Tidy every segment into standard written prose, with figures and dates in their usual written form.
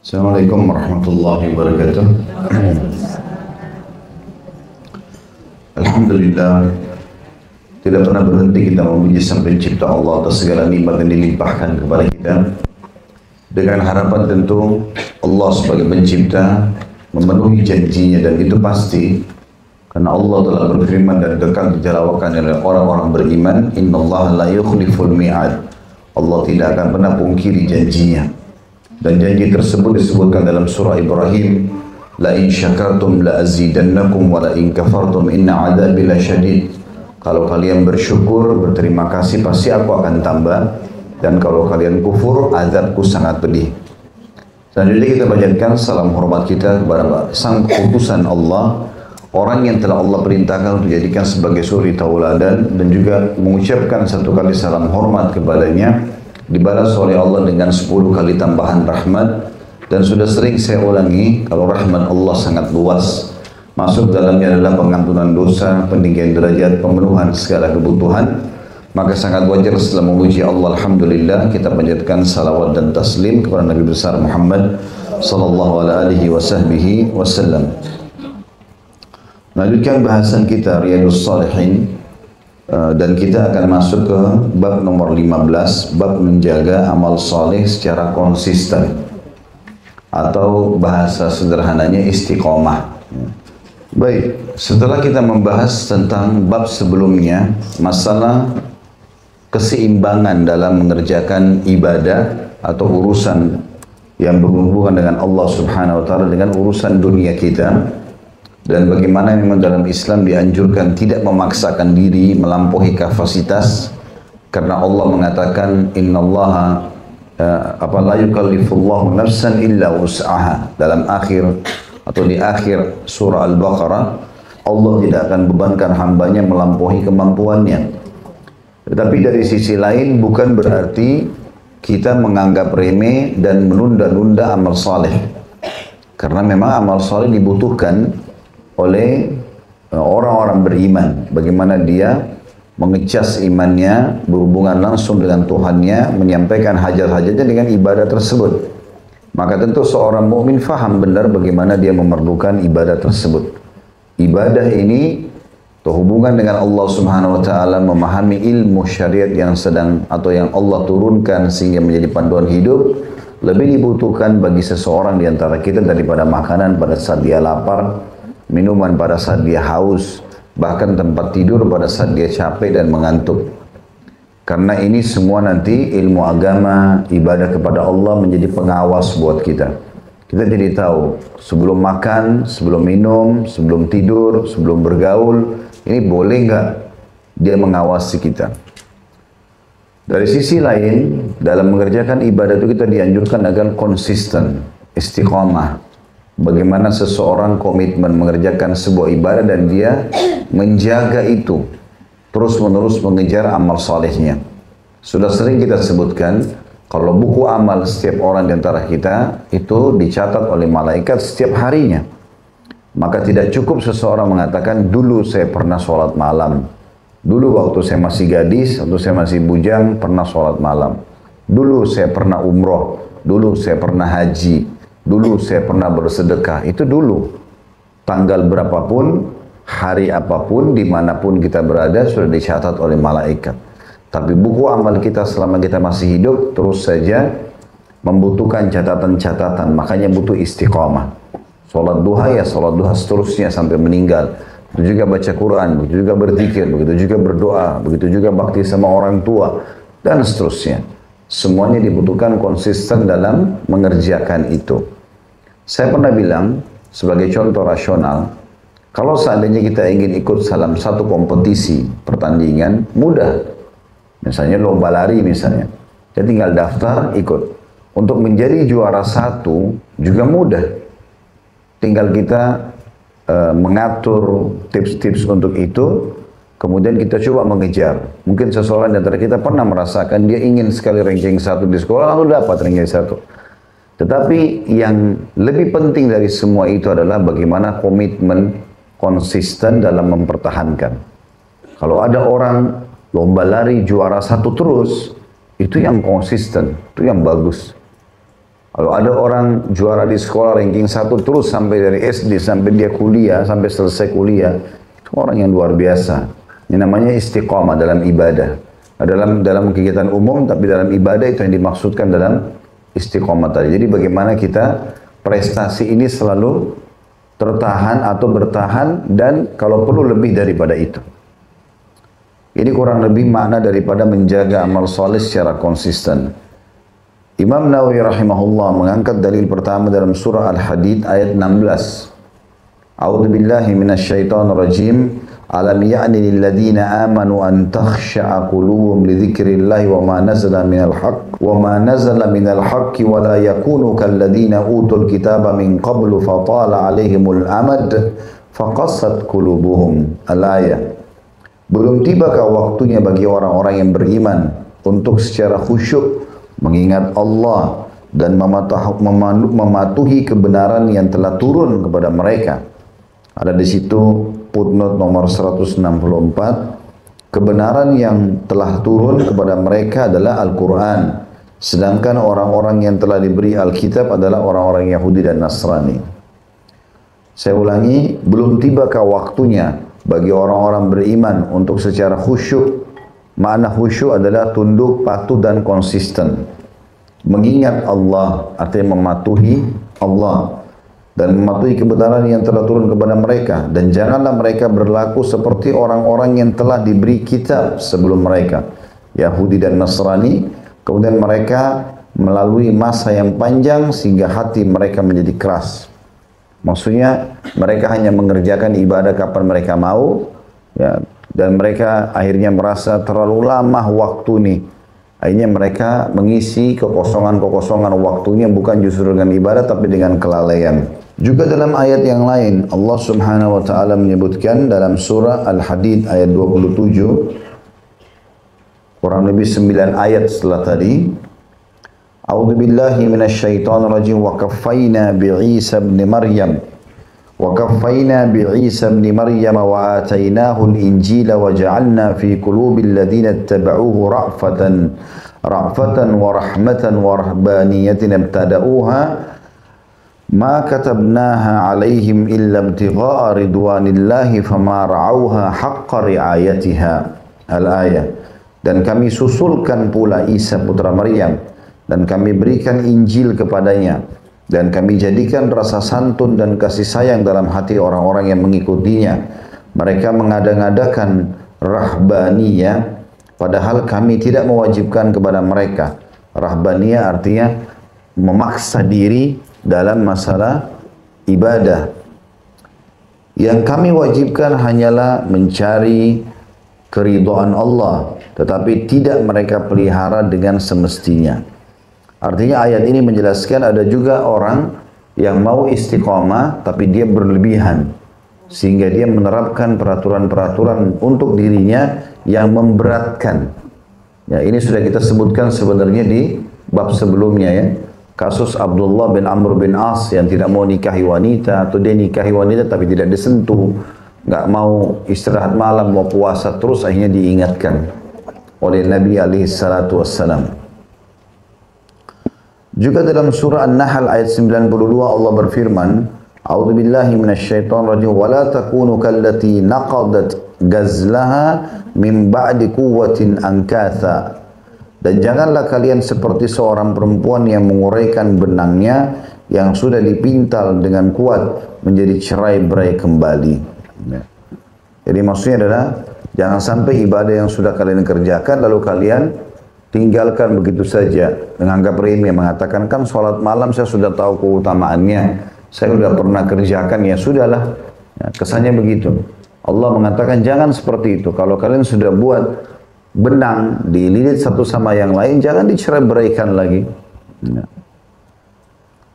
Assalamualaikum warahmatullahi wabarakatuh. Alhamdulillah, tidak pernah berhenti kita memuji Sang Pencipta Allah atas segala nikmat yang dilimpahkan kepada kita. Dengan harapan tentu Allah sebagai pencipta memenuhi janjinya, dan itu pasti karena Allah telah berfirman dan kekal ditelawakan oleh orang-orang beriman, innallaha la yukhliful mi'ad. Allah tidak akan pernah pungkiri janjinya. Dan janji tersebut disebutkan dalam surah Ibrahim, la in syakartum la azidannakum wa la in kafartum inna adzabi lasyadid. Kalau kalian bersyukur, berterima kasih, pasti aku akan tambah, dan kalau kalian kufur, azabku sangat pedih. Selanjutnya kita panjatkan salam hormat kita kepada sang utusan Allah, orang yang telah Allah perintahkan untuk dijadikan sebagai suri tauladan, dan juga mengucapkan satu kali salam hormat kepadanya, dibalas oleh Allah dengan 10 kali tambahan rahmat. Dan sudah sering saya ulangi, kalau rahmat Allah sangat luas, masuk dalamnya adalah pengampunan dosa, peninggian derajat, pemenuhan segala kebutuhan. Maka sangat wajar setelah memuji Allah, alhamdulillah, kita panjatkan salawat dan taslim kepada Nabi besar Muhammad sallallahu alaihi wasallam. Melanjutkan bahasan kita Riyadhus Shalihin, dan kita akan masuk ke bab nomor 15, bab menjaga amal saleh secara konsisten, atau bahasa sederhananya istiqomah. Baik, setelah kita membahas tentang bab sebelumnya, masalah keseimbangan dalam mengerjakan ibadah atau urusan yang berhubungan dengan Allah Subhanahu wa taala dengan urusan dunia kita, dan bagaimana memang dalam Islam dianjurkan tidak memaksakan diri melampaui kapasitas, karena Allah mengatakan innallaha la yukallifullahu nafsan illa wus'aha. Dalam akhir atau di akhir surah Al-Baqarah, Allah tidak akan bebankan hambanya melampaui kemampuannya. Tetapi dari sisi lain bukan berarti kita menganggap remeh dan menunda-nunda amal saleh. Karena memang amal saleh dibutuhkan oleh orang-orang beriman. Bagaimana dia mengecas imannya, berhubungan langsung dengan Tuhannya, menyampaikan hajat-hajatnya dengan ibadah tersebut. Maka tentu seorang mukmin faham benar bagaimana dia memerlukan ibadah tersebut. Ibadah ini hubungan dengan Allah Subhanahu wa taala, memahami ilmu syariat yang sedang atau yang Allah turunkan sehingga menjadi panduan hidup, lebih dibutuhkan bagi seseorang di antara kita daripada makanan pada saat dia lapar, minuman pada saat dia haus, bahkan tempat tidur pada saat dia capek dan mengantuk. Karena ini semua nanti ilmu agama, ibadah kepada Allah menjadi pengawas buat kita. Kita jadi tahu sebelum makan, sebelum minum, sebelum tidur, sebelum bergaul, ini boleh nggak dia mengawasi kita. Dari sisi lain, dalam mengerjakan ibadah itu kita dianjurkan agar konsisten, istiqomah. Bagaimana seseorang komitmen mengerjakan sebuah ibadah dan dia menjaga itu, terus-menerus mengejar amal salehnya. Sudah sering kita sebutkan, kalau buku amal setiap orang di antara kita itu dicatat oleh malaikat setiap harinya. Maka tidak cukup seseorang mengatakan, dulu saya pernah sholat malam. Dulu waktu saya masih gadis, waktu saya masih bujang, pernah sholat malam. Dulu saya pernah umroh. Dulu saya pernah haji. Dulu saya pernah bersedekah. Itu dulu. Tanggal berapapun, hari apapun, dimanapun kita berada, sudah dicatat oleh malaikat. Tapi buku amal kita selama kita masih hidup, terus saja membutuhkan catatan-catatan. Makanya butuh istiqomah. Sholat duha ya sholat duha seterusnya sampai meninggal. Begitu juga baca Quran, begitu juga berzikir, begitu juga berdoa, begitu juga bakti sama orang tua, dan seterusnya. Semuanya dibutuhkan konsisten dalam mengerjakan itu. Saya pernah bilang, sebagai contoh rasional, kalau seandainya kita ingin ikut dalam satu kompetisi, pertandingan, mudah. Misalnya lomba lari misalnya. Kita tinggal daftar, ikut. Untuk menjadi juara satu juga mudah. Tinggal kita mengatur tips-tips untuk itu, kemudian kita coba mengejar. Mungkin seseorang di antara kita pernah merasakan dia ingin sekali ranking 1 di sekolah, lalu dapat ranking 1. Tetapi yang lebih penting dari semua itu adalah bagaimana komitmen konsisten dalam mempertahankan. Kalau ada orang lomba lari juara 1 terus, itu yang konsisten, itu yang bagus. Kalau ada orang juara di sekolah ranking 1 terus sampai dari SD sampai dia kuliah, sampai selesai kuliah, itu orang yang luar biasa. Ini namanya istiqamah dalam ibadah. Dalam kegiatan umum, tapi dalam ibadah itu yang dimaksudkan dalam istiqamah tadi. Jadi bagaimana kita prestasi ini selalu tertahan atau bertahan dan kalau perlu lebih daripada itu. Ini kurang lebih makna daripada menjaga amal soleh secara konsisten. Imam Nawawi rahimahullah mengangkat dalil pertama dalam surah Al-Hadid ayat 16. A'udzu billahi minasyaitonir rajim. Alam ya'ni lil ladzina amanu an takhsha'a qulubuhum li dzikrillahi wa ma nazala minal haqqi wa la yakunu kal ladzina utul kitaba min qablu fa tala 'alaihimul amad faqassat qulubuhum. Al-ayah. Belum tibakah waktunya bagi orang-orang yang beriman untuk secara khusyuk mengingat Allah dan mematuhi kebenaran yang telah turun kepada mereka. Ada di situ footnote nomor 164, kebenaran yang telah turun kepada mereka adalah Al-Quran, sedangkan orang-orang yang telah diberi Alkitab adalah orang-orang Yahudi dan Nasrani. Saya ulangi, belum tibakah waktunya bagi orang-orang beriman untuk secara khusyuk. Makna khusyuk adalah tunduk, patuh dan konsisten. Mengingat Allah artinya mematuhi Allah dan mematuhi kebenaran yang telah turun kepada mereka, dan janganlah mereka berlaku seperti orang-orang yang telah diberi kitab sebelum mereka, Yahudi dan Nasrani. Kemudian mereka melalui masa yang panjang sehingga hati mereka menjadi keras. Maksudnya mereka hanya mengerjakan ibadah kapan mereka mau, ya, dan mereka akhirnya merasa terlalu lama waktu ini. Akhirnya mereka mengisi kekosongan-kekosongan waktunya bukan justru dengan ibadah tapi dengan kelalaian. Juga dalam ayat yang lain Allah Subhanahu wa taala menyebutkan dalam surah Al-Hadid ayat 27, kurang lebih 9 ayat setelah tadi. A'udzu billahi minasyaitonir rajim wa kaffayna bi'Isa ibn Maryam وَكَفَّيْنَا بِعِيسَى بْنِ مَرْيَمَ وَآتَيْنَاهُ الْإِنْجِيلَ وَجَعَلْنَا فِي قُلُوبِ الَّذِينَ اتَّبَعُوهُ رَأْفَةً وَرَحْمَةً وَرَهْبَانِيَّةً ابْتَدَأُوهَا مَا كَتَبْنَاهَا عَلَيْهِمْ إِلَّا ابْتِغَاءَ رِضْوَانِ اللَّهِ فَمَا رَعَوْهَا حَقَّ رِعَايَتِهَا. Al-ayah. Dan kami susulkan pula Isa putra Maryam dan kami berikan Injil kepadanya. Dan kami jadikan rasa santun dan kasih sayang dalam hati orang-orang yang mengikutinya. Mereka mengada-ngadakan rahbaniyah, padahal kami tidak mewajibkan kepada mereka. Rahbaniyah artinya memaksa diri dalam masalah ibadah. Yang kami wajibkan hanyalah mencari keridhaan Allah, tetapi tidak mereka pelihara dengan semestinya. Artinya ayat ini menjelaskan ada juga orang yang mau istiqamah tapi dia berlebihan sehingga dia menerapkan peraturan-peraturan untuk dirinya yang memberatkan. Ya, ini sudah kita sebutkan sebenarnya di bab sebelumnya ya. Kasus Abdullah bin Amr bin As yang tidak mau nikahi wanita atau dia nikahi wanita tapi tidak disentuh, nggak mau istirahat malam, mau puasa terus, akhirnya diingatkan oleh Nabi alaihi salatu wassalam. Juga dalam surah An-Nahl ayat 92 Allah berfirman, A'udzu billahi minasyaitonir rajim wa la takunu kallati naqadat gazlaha min ba'di quwwatin ankatha. Dan janganlah kalian seperti seorang perempuan yang menguraikan benangnya yang sudah dipintal dengan kuat menjadi cerai-berai kembali. Jadi maksudnya adalah jangan sampai ibadah yang sudah kalian kerjakan lalu kalian tinggalkan begitu saja, menganggap remeh, mengatakan kan sholat malam saya sudah tahu keutamaannya, saya sudah pernah kerjakan, ya sudahlah. Ya, kesannya begitu. Allah mengatakan jangan seperti itu. Kalau kalian sudah buat benang dililit satu sama yang lain, jangan dicerai-beraikan lagi. Ya.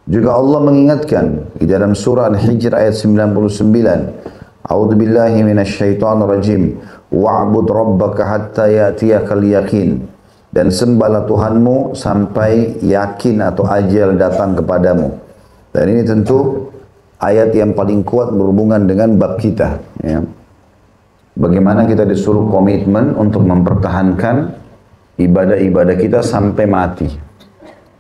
Juga Allah mengingatkan di dalam surah Al-Hijr ayat 99, A'udzu billahi minasyaitonir rajim, wa'bud rabbaka hatta ya'tiyakal yaqin. Dan sembahlah Tuhanmu sampai yakin atau ajal datang kepadamu. Dan ini tentu ayat yang paling kuat berhubungan dengan bab kita. Ya. Bagaimana kita disuruh komitmen untuk mempertahankan ibadah-ibadah kita sampai mati.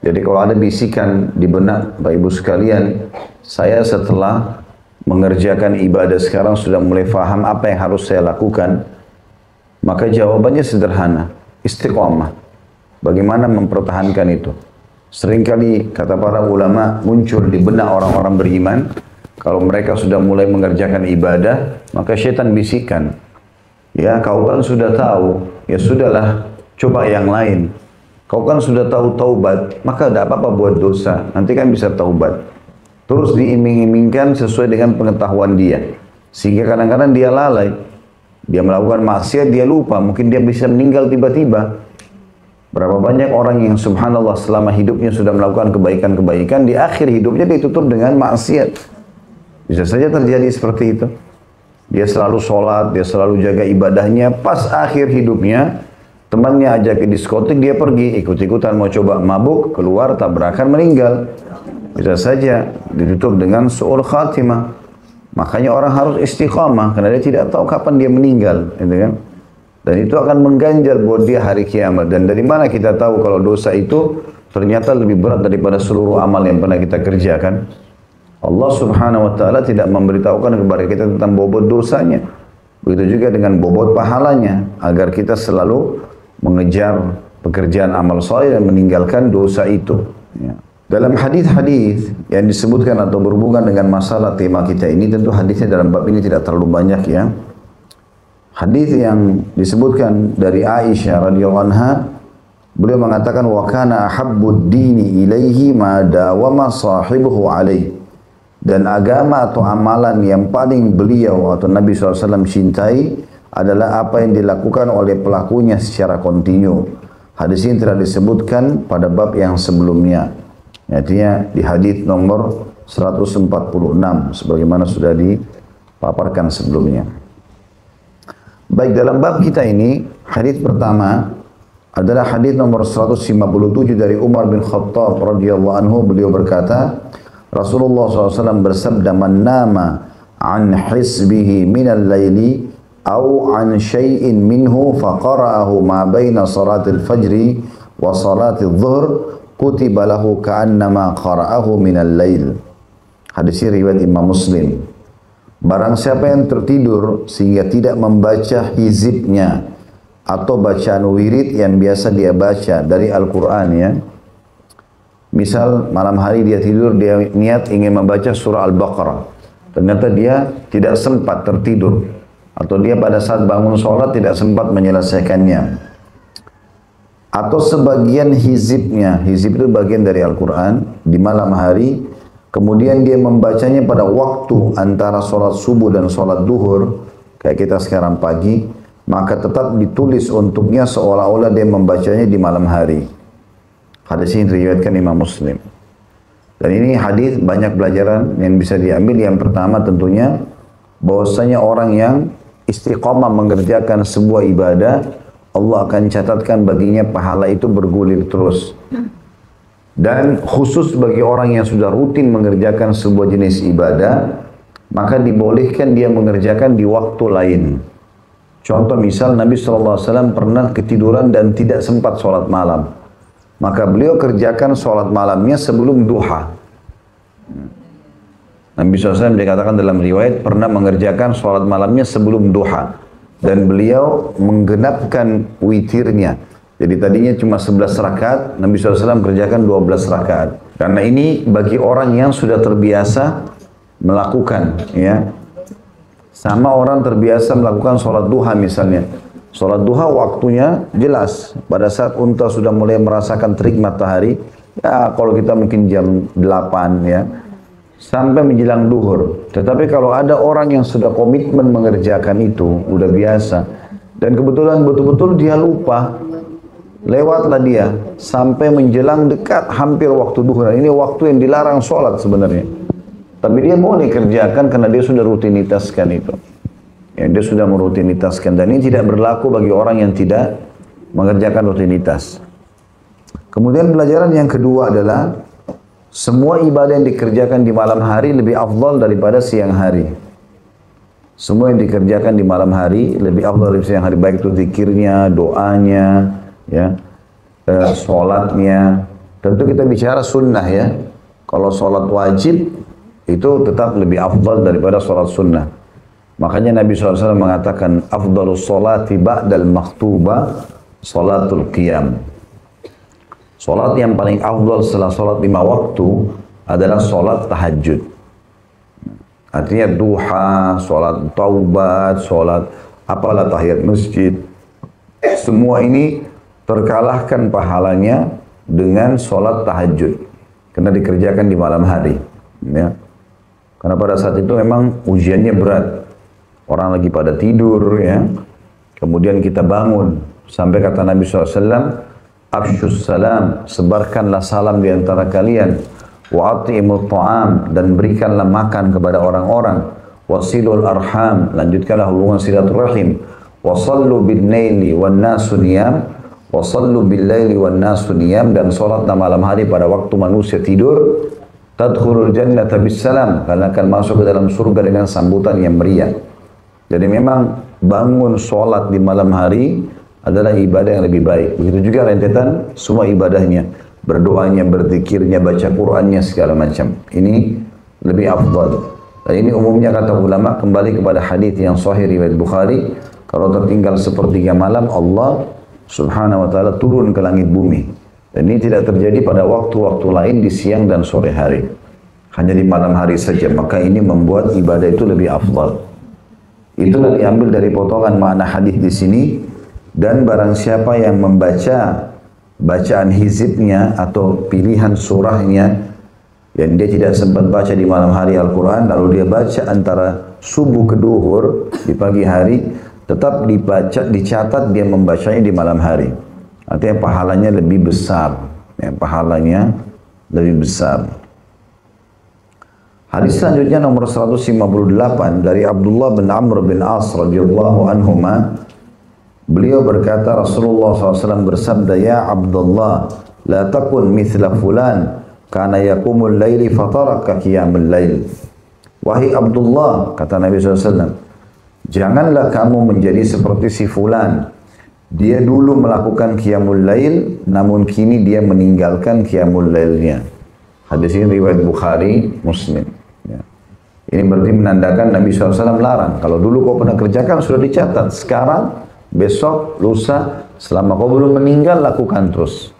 Jadi kalau ada bisikan di benak Bapak Ibu sekalian, saya setelah mengerjakan ibadah sekarang sudah mulai faham apa yang harus saya lakukan, maka jawabannya sederhana, istiqomah. Bagaimana mempertahankan itu? Seringkali kata para ulama muncul di benak orang-orang beriman, kalau mereka sudah mulai mengerjakan ibadah, maka syaitan bisikan, ya kau kan sudah tahu, ya sudahlah, coba yang lain. Kau kan sudah tahu taubat, maka tidak apa-apa buat dosa, nanti kan bisa taubat. Terus diiming-imingkan sesuai dengan pengetahuan dia. Sehingga kadang-kadang dia lalai. Dia melakukan maksiat, dia lupa, mungkin dia bisa meninggal tiba-tiba. Berapa banyak orang yang subhanallah selama hidupnya sudah melakukan kebaikan-kebaikan, di akhir hidupnya ditutup dengan maksiat. Bisa saja terjadi seperti itu. Dia selalu sholat, dia selalu jaga ibadahnya, pas akhir hidupnya, temannya ajak ke diskotik, dia pergi, ikut-ikutan mau coba mabuk, keluar, tabrakan, meninggal. Bisa saja ditutup dengan su'ul khatimah. Makanya orang harus istiqamah, karena dia tidak tahu kapan dia meninggal. Gitu kan? Dan itu akan mengganjal buat dia hari kiamat. Dan dari mana kita tahu kalau dosa itu ternyata lebih berat daripada seluruh amal yang pernah kita kerjakan? Allah subhanahu wa ta'ala tidak memberitahukan kepada kita tentang bobot dosanya. Begitu juga dengan bobot pahalanya, agar kita selalu mengejar pekerjaan amal saleh dan meninggalkan dosa itu. Ya. Dalam hadis-hadis yang disebutkan atau berhubungan dengan masalah tema kita ini, tentu hadisnya dalam bab ini tidak terlalu banyak ya. Hadis yang disebutkan dari Aisyah radhiyallahu anha, beliau mengatakan wa kana ahabbud dini ilaihi ma dawama sahibuhu alaihi. Dan agama atau amalan yang paling beliau atau Nabi SAW cintai adalah apa yang dilakukan oleh pelakunya secara kontinu. Hadis ini telah disebutkan pada bab yang sebelumnya. Artinya di hadis nomor 146 sebagaimana sudah dipaparkan sebelumnya. Baik, dalam bab kita ini hadis pertama adalah hadis nomor 157 dari Umar bin Khattab radhiyallahu anhu. Beliau berkata, Rasulullah SAW bersabda, "Man nama an hisbihi minal laili aw an syai'in minhu faqara'ahu ma baina salatil fajri wa salatil dhuhr kutiba lahu ka'annama qara'ahu minal lail." Hadis ini riwayat Imam Muslim. Barang siapa yang tertidur sehingga tidak membaca hizibnya atau bacaan wirid yang biasa dia baca dari Al-Quran ya. Misal malam hari dia tidur, dia niat ingin membaca surah Al-Baqarah. Ternyata dia tidak sempat tertidur. Atau dia pada saat bangun sholat tidak sempat menyelesaikannya. Atau sebagian hizibnya, hizib itu bagian dari Al-Quran, di malam hari. Kemudian dia membacanya pada waktu antara sholat subuh dan sholat duhur. Kayak kita sekarang pagi. Maka tetap ditulis untuknya seolah-olah dia membacanya di malam hari. Hadis ini diriwayatkan Imam Muslim. Dan ini hadis banyak pelajaran yang bisa diambil. Yang pertama tentunya bahwasanya orang yang istiqomah mengerjakan sebuah ibadah, Allah akan catatkan baginya pahala itu bergulir terus. Dan khusus bagi orang yang sudah rutin mengerjakan sebuah jenis ibadah, maka dibolehkan dia mengerjakan di waktu lain. Contoh misal Nabi SAW pernah ketiduran dan tidak sempat sholat malam. Maka beliau kerjakan sholat malamnya sebelum duha. Nabi SAW dikatakan dalam riwayat pernah mengerjakan sholat malamnya sebelum duha. Dan beliau menggenapkan witirnya. Jadi tadinya cuma 11 rakaat, Nabi SAW kerjakan 12 rakaat. Karena ini bagi orang yang sudah terbiasa melakukan. Ya. Sama orang terbiasa melakukan sholat duha misalnya. Sholat duha waktunya jelas. Pada saat unta sudah mulai merasakan terik matahari, ya kalau kita mungkin jam 8 ya, sampai menjelang duhur. Tetapi kalau ada orang yang sudah komitmen mengerjakan itu, udah biasa. Dan kebetulan betul-betul dia lupa, lewatlah dia sampai menjelang dekat hampir waktu duhur. Ini waktu yang dilarang sholat sebenarnya. Tapi dia boleh kerjakan karena dia sudah rutinitaskan itu. Ya, dia sudah merutinitaskan, dan ini tidak berlaku bagi orang yang tidak mengerjakan rutinitas. Kemudian pelajaran yang kedua adalah semua ibadah yang dikerjakan di malam hari lebih afdal daripada siang hari. Semua yang dikerjakan di malam hari lebih afdal dari siang hari, baik itu zikirnya, doanya, ya, sholatnya, Tentu kita bicara sunnah ya. Kalau sholat wajib itu tetap lebih afdal daripada sholat sunnah. Makanya Nabi SAW mengatakan afdalus sholati ba'dal maktubah sholatul qiyam. Sholat yang paling afdal setelah sholat 5 waktu adalah sholat tahajud. Artinya duha, sholat taubat, sholat apalah tahiyat masjid. Semua ini terkalahkan pahalanya dengan sholat tahajud. Karena dikerjakan di malam hari. Ya. Karena pada saat itu memang ujiannya berat. Orang lagi pada tidur, ya. Kemudian kita bangun. Sampai kata Nabi SAW, Afshus salam, sebarkanlah salam di antara kalian. Wa at'imut ta'am, dan berikanlah makan kepada orang-orang. Wasilul arham, lanjutkanlah hubungan silaturahim. Wasallu bin naili wan nasu niyam. Wasallu bil laili wan nasu niyam, dan salatlah malam hari pada waktu manusia tidur. Tadkhulul jannata bis salam, kalian akan masuk ke dalam surga dengan sambutan yang meriah. Jadi memang bangun salat di malam hari adalah ibadah yang lebih baik. Begitu juga rentetan semua ibadahnya, berdoanya, berzikirnya, baca Qur'annya, segala macam. Ini lebih afdal. Dan ini umumnya kata ulama kembali kepada hadis yang sahih riwayat Bukhari, kalau tertinggal sepertiga malam Allah Subhanahu wa ta'ala turun ke langit bumi. Dan ini tidak terjadi pada waktu-waktu lain di siang dan sore hari. Hanya di malam hari saja. Maka ini membuat ibadah itu lebih afdal. Itulah diambil dari potongan makna hadis di sini. Dan barang siapa yang membaca bacaan hizibnya atau pilihan surahnya yang dia tidak sempat baca di malam hari Al-Quran, lalu dia baca antara subuh ke duhur di pagi hari, tetap dibaca, dicatat dia membacanya di malam hari. Artinya pahalanya lebih besar. Ya, pahalanya lebih besar. Hadis selanjutnya nomor 158 dari Abdullah bin Amr bin As radhiyallahu anhuma. Beliau berkata, Rasulullah SAW bersabda, Ya Abdullah, la takun mithla fulan, kana yakumul layli fataraka qiyamul layl. Wahai Abdullah, kata Nabi SAW, janganlah kamu menjadi seperti si fulan. Dia dulu melakukan qiyamul lail, namun kini dia meninggalkan qiyamul lailnya. Hadis ini riwayat Bukhari, Muslim. Ya. Ini berarti menandakan Nabi SAW larang. Kalau dulu kau pernah kerjakan sudah dicatat. Sekarang, besok, lusa, selama kau belum meninggal, lakukan terus.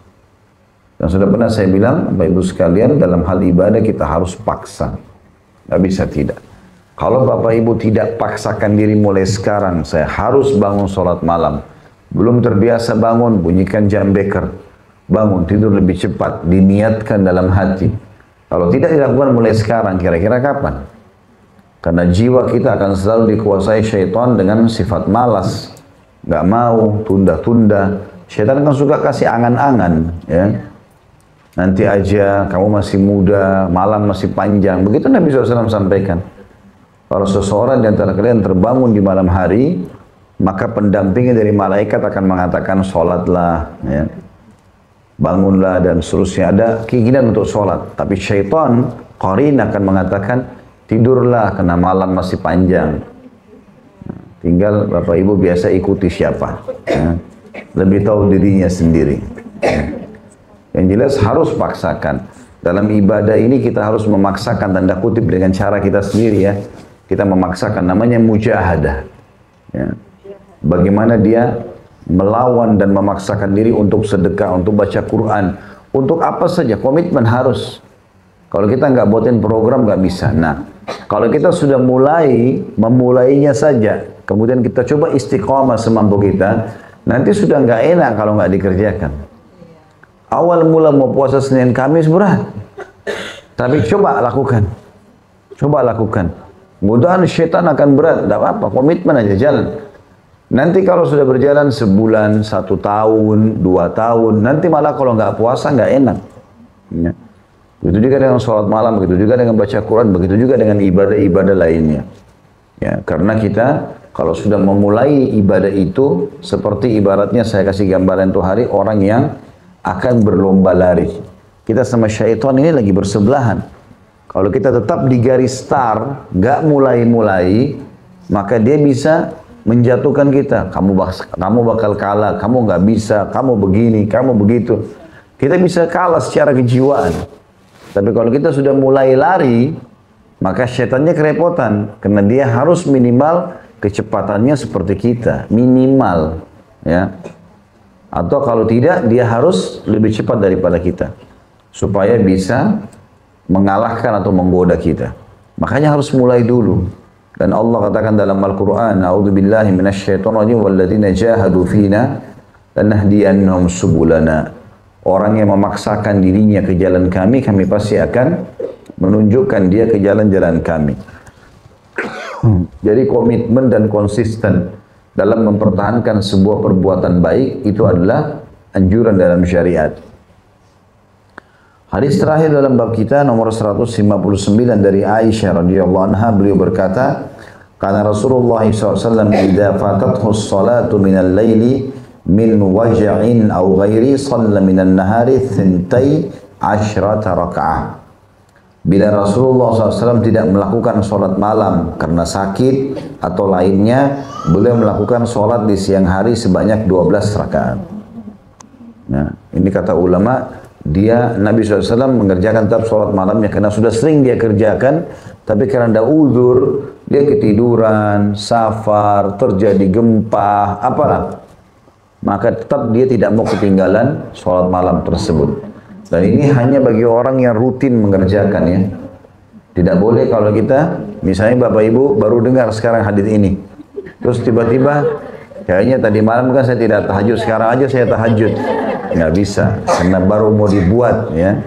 Dan sudah pernah saya bilang, Bapak Ibu sekalian, dalam hal ibadah kita harus paksa. Tidak bisa tidak. Kalau Bapak Ibu tidak paksakan diri mulai sekarang, saya harus bangun sholat malam. Belum terbiasa bangun, bunyikan jam beker. Bangun, tidur lebih cepat, diniatkan dalam hati. Kalau tidak dilakukan mulai sekarang, kira-kira kapan? Karena jiwa kita akan selalu dikuasai syaitan dengan sifat malas. Nggak mau, tunda-tunda. Syaitan kan suka kasih angan-angan. Ya. Nanti aja, kamu masih muda, malam masih panjang. Begitu Nabi SAW sampaikan. Kalau seseorang di antara kalian terbangun di malam hari, maka pendampingnya dari malaikat akan mengatakan sholatlah, ya. Bangunlah dan seterusnya. Ada keinginan untuk sholat. Tapi syaitan, qarin akan mengatakan tidurlah karena malam masih panjang. Tinggal Bapak Ibu biasa ikuti siapa. Ya. Lebih tahu dirinya sendiri. Ya. Yang jelas harus paksakan. Dalam ibadah ini kita harus memaksakan, tanda kutip, dengan cara kita sendiri ya. Kita memaksakan, namanya mujahadah. Ya. Bagaimana dia melawan dan memaksakan diri untuk sedekah, untuk baca Quran, untuk apa saja, komitmen harus. Kalau kita nggak buatin program nggak bisa. Nah, kalau kita sudah memulainya saja, kemudian kita coba istiqomah semampu kita, nanti sudah nggak enak kalau nggak dikerjakan. Awal mula mau puasa Senin Kamis berat, tapi coba lakukan, mudah-mudahan syaitan akan berat, tidak apa-apa, komitmen aja jalan. Nanti kalau sudah berjalan sebulan, 1 tahun, 2 tahun, nanti malah kalau nggak puasa nggak enak. Ya. Begitu juga dengan sholat malam, begitu juga dengan baca Quran, begitu juga dengan ibadah-ibadah lainnya. Ya, karena kita kalau sudah memulai ibadah itu, seperti ibaratnya saya kasih gambaran tuh hari orang yang akan berlomba lari. Kita sama syaitan ini lagi bersebelahan. Kalau kita tetap di garis start, nggak mulai-mulai, maka dia bisa menjatuhkan kita. Kamu bakal kalah, kamu nggak bisa, kamu begini, kamu begitu. kita bisa kalah secara kejiwaan. Tapi kalau kita sudah mulai lari, maka setannya kerepotan. Karena dia harus minimal kecepatannya seperti kita. Minimal. Ya. Atau kalau tidak, dia harus lebih cepat daripada kita. Supaya bisa mengalahkan atau menggoda kita. Makanya harus mulai dulu. Dan Allah katakan dalam Al-Quran, A'udzubillahi minasyaitonirrajim, walladzina jahadu fina lanahdiyannahum subulana. Orang yang memaksakan dirinya ke jalan kami, kami pasti akan menunjukkan dia ke jalan-jalan kami. Jadi komitmen dan konsisten dalam mempertahankan sebuah perbuatan baik itu adalah anjuran dalam syariat. Hadis terakhir dalam bab kita nomor 159 dari Aisyah radhiyallahu anha, beliau berkata, "Kana Rasulullah SAW idza fatathu as-salatu minal laili min waja'in aw ghairi shalla minan nahari thintai asyrata raka'ah." Bila Rasulullah SAW tidak melakukan sholat malam karena sakit atau lainnya, beliau melakukan sholat di siang hari sebanyak 12 rakaat. Nah, ini kata ulama, Nabi SAW mengerjakan tetap sholat malamnya karena sudah sering dia kerjakan, tapi karena ada uzur, dia ketiduran, safar, terjadi gempa, apalah, maka tetap dia tidak mau ketinggalan sholat malam tersebut. Dan ini hanya bagi orang yang rutin mengerjakan, ya. Tidak boleh kalau kita, misalnya Bapak Ibu baru dengar sekarang hadis ini, terus tiba-tiba kayaknya tadi malam kan saya tidak tahajud, sekarang aja saya tahajud. Nggak bisa, karena baru mau dibuat, ya.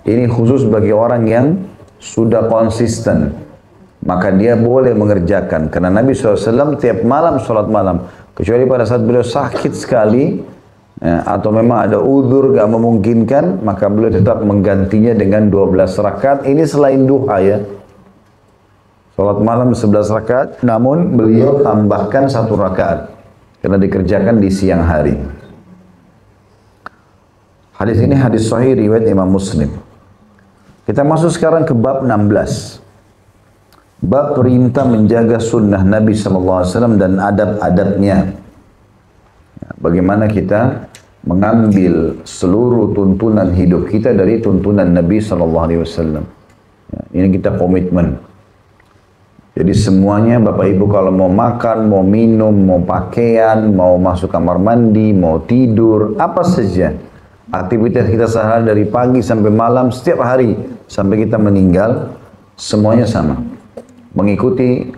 Ini khusus bagi orang yang sudah konsisten, maka dia boleh mengerjakan. Karena Nabi SAW tiap malam sholat malam, kecuali pada saat beliau sakit sekali, ya, atau memang ada uzur gak memungkinkan, maka beliau tetap menggantinya dengan 12 rakaat. Ini selain duha, ya. Sholat malam 11 rakaat, namun beliau tambahkan 1 rakaat karena dikerjakan di siang hari. Hadis ini hadis sahih riwayat Imam Muslim. Kita masuk sekarang ke bab 16. Bab perintah menjaga sunnah Nabi SAW dan adab-adabnya. Bagaimana kita mengambil seluruh tuntunan hidup kita dari tuntunan Nabi SAW. Ini kita komitmen. Jadi semuanya Bapak Ibu kalau mau makan, mau minum, mau pakaian, mau masuk kamar mandi, mau tidur, apa saja. Aktivitas kita sehari dari pagi sampai malam, setiap hari sampai kita meninggal, semuanya sama. Mengikuti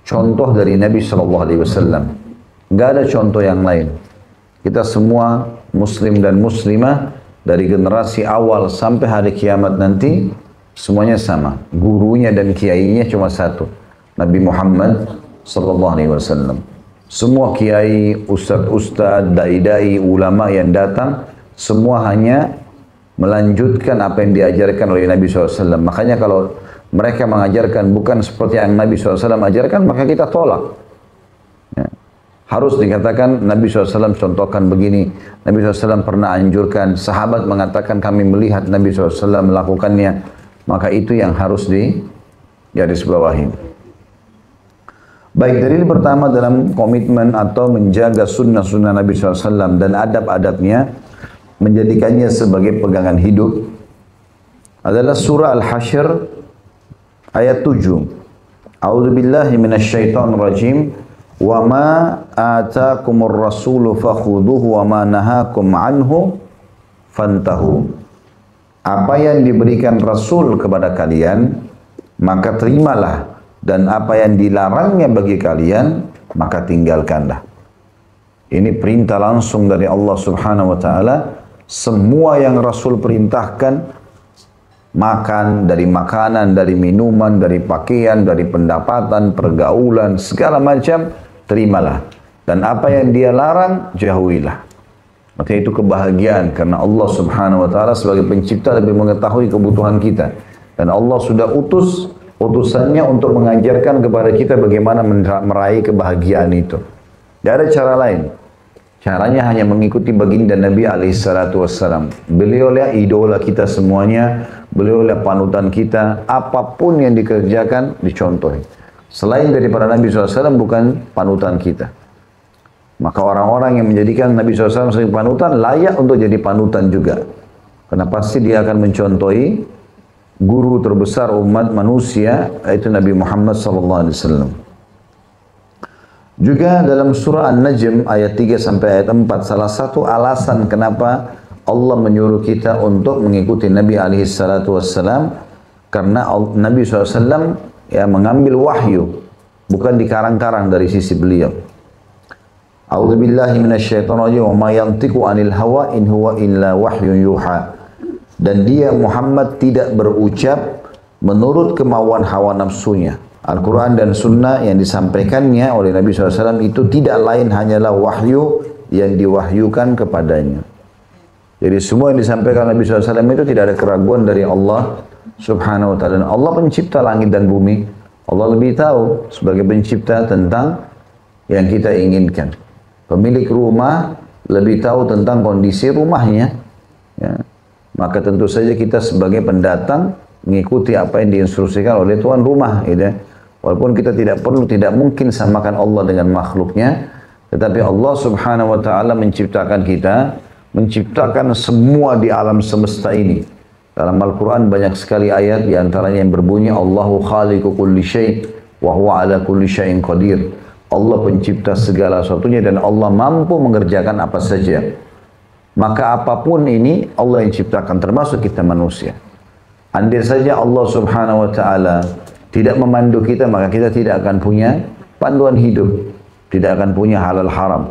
contoh dari Nabi SAW. Nggak ada contoh yang lain. Kita semua muslim dan muslimah dari generasi awal sampai hari kiamat nanti, semuanya sama. Gurunya dan kiainya cuma satu. Nabi Muhammad SAW. Semua kiai, ustadz, dai-dai, ulama yang datang, semua hanya melanjutkan apa yang diajarkan oleh Nabi SAW. Makanya kalau mereka mengajarkan bukan seperti yang Nabi SAW ajarkan, maka kita tolak. Ya. Harus dikatakan Nabi SAW contohkan begini, Nabi SAW pernah anjurkan, sahabat mengatakan kami melihat Nabi SAW melakukannya, maka itu yang harus digarisbawahi. Baik, dalil pertama dalam komitmen atau menjaga sunnah-sunnah Nabi SAW dan adab-adabnya, menjadikannya sebagai pegangan hidup, adalah surah Al-Hasyr ayat 7. A'udzubillahi minasyaitonirrajim. Wa ma ataakumur rasulu fakhuduhu wa ma nahakum anhu fantahu. Apa yang diberikan Rasul kepada kalian, maka terimalah, dan apa yang dilarangnya bagi kalian, maka tinggalkanlah. Ini perintah langsung dari Allah Subhanahu wa taala. Semua yang Rasul perintahkan, makan, dari makanan, dari minuman, dari pakaian, dari pendapatan, pergaulan, segala macam, terimalah. Dan apa yang dia larang, jauhilah. Artinya itu kebahagiaan, karena Allah Subhanahu wa taala sebagai pencipta lebih mengetahui kebutuhan kita. Dan Allah sudah utus utusannya untuk mengajarkan kepada kita bagaimana meraih kebahagiaan itu. Tidak ada cara lain. Caranya hanya mengikuti baginda Nabi SAW. Beliau lah idola kita semuanya. Beliau lah panutan kita. Apapun yang dikerjakan, dicontohi. Selain daripada Nabi SAW bukan panutan kita. Maka orang-orang yang menjadikan Nabi SAW sebagai panutan, layak untuk jadi panutan juga. Karena pasti dia akan mencontohi guru terbesar umat manusia, yaitu Nabi Muhammad SAW. Juga dalam surah An-Najm ayat 3 sampai ayat 4, salah satu alasan kenapa Allah menyuruh kita untuk mengikuti Nabi SAW, karena Nabi SAW ya mengambil wahyu, bukan dikarang-karang dari sisi beliau. A'udzubillahi minasyaitonirrajim, wa ma yantiqu 'anil hawa in huwa illa wahyun yuha. Dan dia Muhammad tidak berucap menurut kemauan hawa nafsunya. Al-Quran dan Sunnah yang disampaikannya oleh Nabi SAW itu tidak lain hanyalah wahyu yang diwahyukan kepadanya. Jadi semua yang disampaikan Nabi SAW itu tidak ada keraguan dari Allah Subhanahu wa ta'ala. Allah pencipta langit dan bumi. Allah lebih tahu sebagai pencipta tentang yang kita inginkan. Pemilik rumah lebih tahu tentang kondisi rumahnya. Ya. Maka tentu saja kita sebagai pendatang mengikuti apa yang diinstruksikan oleh tuan rumah. Gitu. Walaupun kita tidak mungkin samakan Allah dengan makhluknya. Tetapi Allah Subhanahu wa ta'ala menciptakan kita, menciptakan semua di alam semesta ini. Dalam Al-Quran banyak sekali ayat, diantaranya yang berbunyi Allahu khaliqu kulli syai' wa huwa ala kulli syai'in qadir. Allah pencipta segala sesuatunya dan Allah mampu mengerjakan apa saja. Maka apapun ini Allah yang ciptakan, termasuk kita manusia. Andai saja Allah Subhanahu wa ta'ala tidak memandu kita, maka kita tidak akan punya panduan hidup, tidak akan punya halal haram.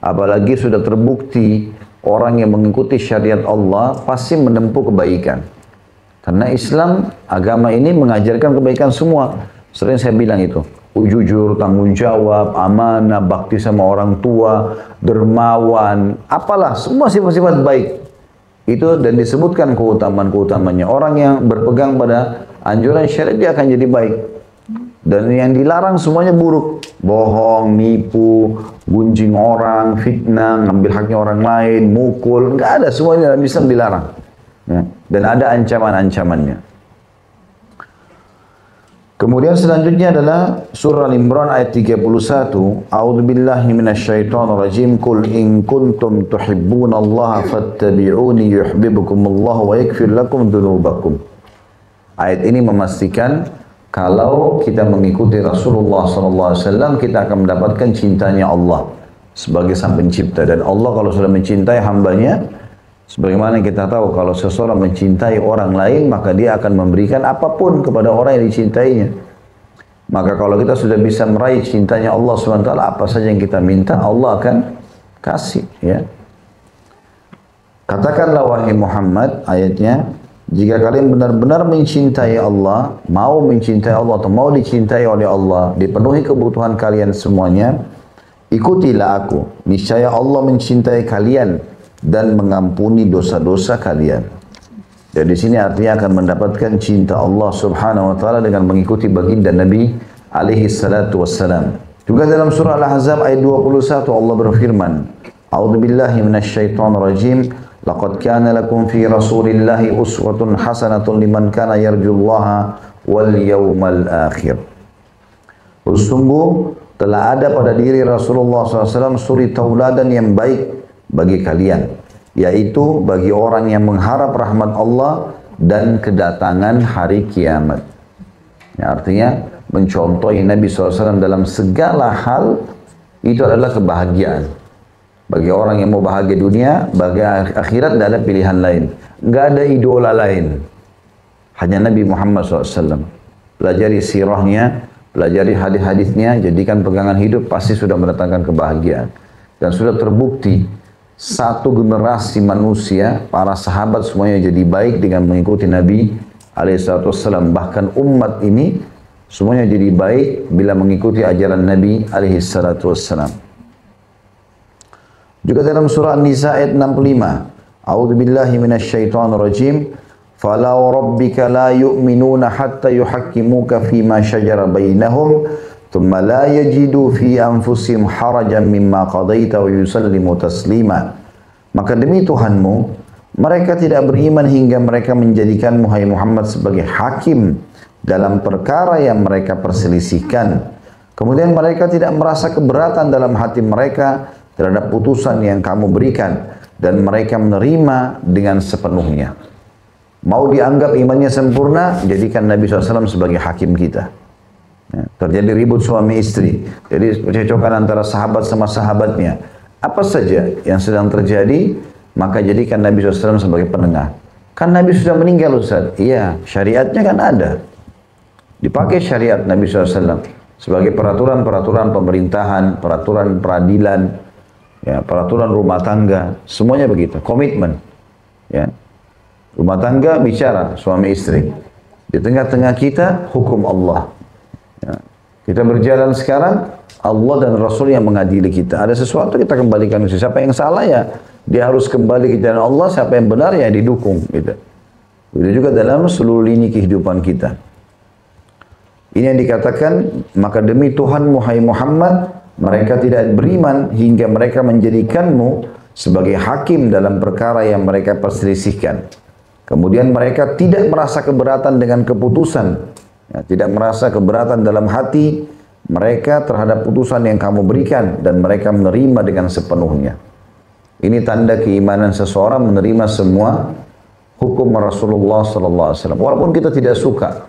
Apalagi sudah terbukti orang yang mengikuti syariat Allah pasti menempuh kebaikan. Karena Islam, agama ini mengajarkan kebaikan semua. Sering saya bilang itu, jujur, tanggung jawab, amanah, bakti sama orang tua, dermawan, apalah, semua sifat-sifat baik. Itu dan disebutkan keutamaan-keutamanya. Orang yang berpegang pada anjuran syariat dia akan jadi baik. Dan yang dilarang semuanya buruk. Bohong, nipu, gunjing orang, fitnah, ngambil haknya orang lain, mukul, enggak ada, semuanya dalam Islam dilarang. Ya. Dan ada ancaman-ancamannya. Kemudian selanjutnya adalah surah Al-Imran ayat 31. A'udzubillahi minasyaitonirrajim. Qul in kuntum tuhibbunallaha fattabi'uni yuhibbukumullah wa yaghfir lakum dzunubakum. Ayat ini memastikan kalau kita mengikuti Rasulullah SAW, kita akan mendapatkan cintanya Allah sebagai Sang Pencipta. Dan Allah kalau sudah mencintai hambanya, sebagaimana kita tahu kalau seseorang mencintai orang lain, maka dia akan memberikan apapun kepada orang yang dicintainya. Maka kalau kita sudah bisa meraih cintanya Allah SWT, apa saja yang kita minta, Allah akan kasih. Ya. Katakanlah wahai Muhammad, ayatnya, jika kalian benar-benar mencintai Allah, mau mencintai Allah atau mau dicintai oleh Allah, dipenuhi kebutuhan kalian semuanya, ikutilah aku. Niscaya Allah mencintai kalian dan mengampuni dosa-dosa kalian. Jadi di sini artinya akan mendapatkan cinta Allah Subhanahu wa taala dengan mengikuti baginda Nabi alaihi salatu wassalam. Juga dalam surah Al-Ahzab ayat 21 Allah berfirman, A'udzubillahi minasyaitonirrajim. Laqad kana lakum fi Rasulillahi uswatun hasanatun liman kana yarjullaha wal yawmal akhir. Sungguh telah ada pada diri Rasulullah SAW suri tauladan yang baik bagi kalian, yaitu bagi orang yang mengharap rahmat Allah dan kedatangan hari kiamat. Ya, artinya mencontohi Nabi SAW dalam segala hal itu adalah kebahagiaan. Bagi orang yang mau bahagia dunia, bagi akhirat tidak ada pilihan lain. Nggak ada idola lain. Hanya Nabi Muhammad SAW. Pelajari sirahnya, pelajari hadis-hadisnya, jadikan pegangan hidup, pasti sudah mendatangkan kebahagiaan. Dan sudah terbukti, satu generasi manusia, para sahabat semuanya jadi baik dengan mengikuti Nabi SAW. Bahkan umat ini semuanya jadi baik bila mengikuti ajaran Nabi SAW. Juga dalam surah An-Nisa ayat 65. A'udzubillahi minasyaitonirrajim. Fala rabbika la yu'minuna hatta yuhakkimuka fima syajara bainahum thumma la yajidu fi anfusihim harajan mimma qadaita wa yusallimu taslima. Maka demi Tuhanmu, mereka tidak beriman hingga mereka menjadikanmu hai Muhammad sebagai hakim dalam perkara yang mereka perselisihkan. Kemudian mereka tidak merasa keberatan dalam hati mereka terhadap putusan yang kamu berikan, dan mereka menerima dengan sepenuhnya. Mau dianggap imannya sempurna, jadikan Nabi SAW sebagai hakim kita. Ya, terjadi ribut suami istri, jadi percekcokan antara sahabat sama sahabatnya. Apa saja yang sedang terjadi, maka jadikan Nabi SAW sebagai penengah. Kan Nabi sudah meninggal Ustaz. Iya, syariatnya kan ada. Dipakai syariat Nabi SAW sebagai peraturan-peraturan pemerintahan, peraturan peradilan, ya, peraturan rumah tangga, semuanya begitu, komitmen. Ya. Rumah tangga bicara suami istri. Di tengah-tengah kita hukum Allah. Ya. Kita berjalan sekarang, Allah dan Rasul yang mengadili kita. Ada sesuatu kita kembalikan ke siapa yang salah ya, dia harus kembali ke jalan Allah. Siapa yang benar ya didukung. Gitu. Itu juga dalam seluruh lini kehidupan kita. Ini yang dikatakan, maka demi Tuhanmu hai Muhammad, mereka tidak beriman hingga mereka menjadikanmu sebagai hakim dalam perkara yang mereka perselisihkan. Kemudian mereka tidak merasa keberatan dengan keputusan, ya, tidak merasa keberatan dalam hati mereka terhadap putusan yang kamu berikan, dan mereka menerima dengan sepenuhnya. Ini tanda keimanan seseorang menerima semua hukum Rasulullah SAW. Walaupun kita tidak suka,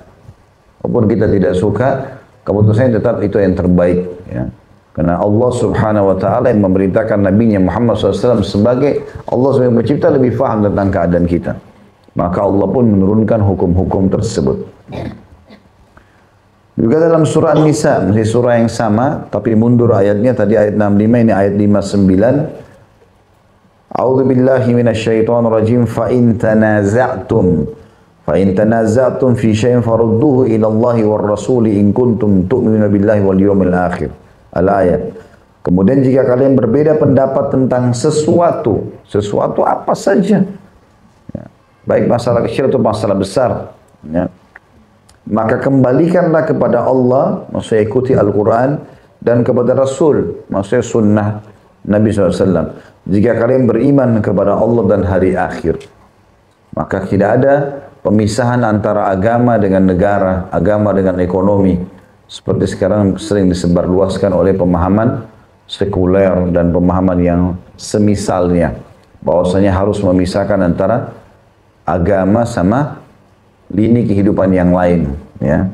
keputusannya tetap itu yang terbaik. Ya. Karena Allah Subhanahu Wa Taala yang memerintahkan Nabi-Nya Muhammad SAW sebagai Allah sebagai pencipta lebih faham tentang keadaan kita. Maka Allah pun menurunkan hukum-hukum tersebut. Juga dalam surah An-Nisa, masih surah yang sama, tapi mundur ayatnya, tadi ayat 65, ini ayat 59. A'udzu billahi minasyaitonir rajim, fa in tanaza'tum fi syai'in farudduhu ila Allahi war Rasul in kuntum tu'minuna billahi wal yawmil akhir. Al-ayat. Kemudian jika kalian berbeda pendapat tentang sesuatu apa saja, ya, baik masalah kecil atau masalah besar, ya, maka kembalikanlah kepada Allah, maksudnya ikuti Al-Quran, dan kepada Rasul, maksudnya sunnah Nabi SAW. Jika kalian beriman kepada Allah dan hari akhir, maka tidak ada pemisahan antara agama dengan negara, agama dengan ekonomi. Seperti sekarang sering disebarluaskan oleh pemahaman sekuler dan pemahaman yang semisalnya, bahwasanya harus memisahkan antara agama sama lini kehidupan yang lain. Ya.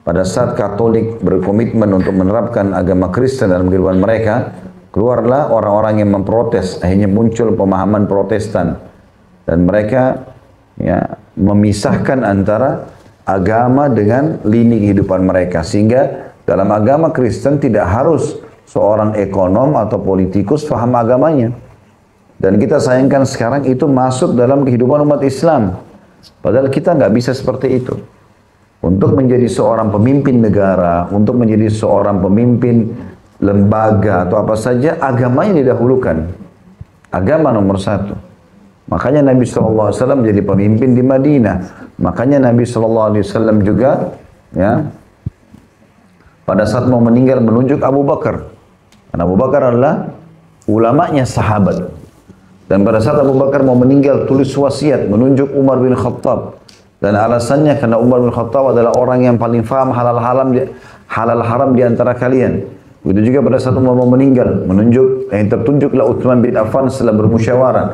Pada saat Katolik berkomitmen untuk menerapkan agama Kristen dalam kehidupan mereka, keluarlah orang-orang yang memprotes. Akhirnya muncul pemahaman Protestan, dan mereka ya, memisahkan antara agama dengan lini kehidupan mereka, sehingga dalam agama Kristen tidak harus seorang ekonom atau politikus faham agamanya. Dan kita sayangkan sekarang itu masuk dalam kehidupan umat Islam, padahal kita nggak bisa seperti itu. Untuk menjadi seorang pemimpin negara, untuk menjadi seorang pemimpin lembaga atau apa saja, agamanya didahulukan. Agama nomor satu. Makanya Nabi SAW jadi pemimpin di Madinah. Makanya Nabi SAW juga, ya, pada saat mau meninggal menunjuk Abu Bakar. Karena Abu Bakar adalah ulamanya sahabat. Dan pada saat Abu Bakar mau meninggal tulis wasiat menunjuk Umar bin Khattab. Dan alasannya karena Umar bin Khattab adalah orang yang paling faham halal haram di antara kalian. Begitu juga pada saat Umar mau meninggal menunjuk, yang tertunjuklah Utsman bin Affan setelah bermusyawarah.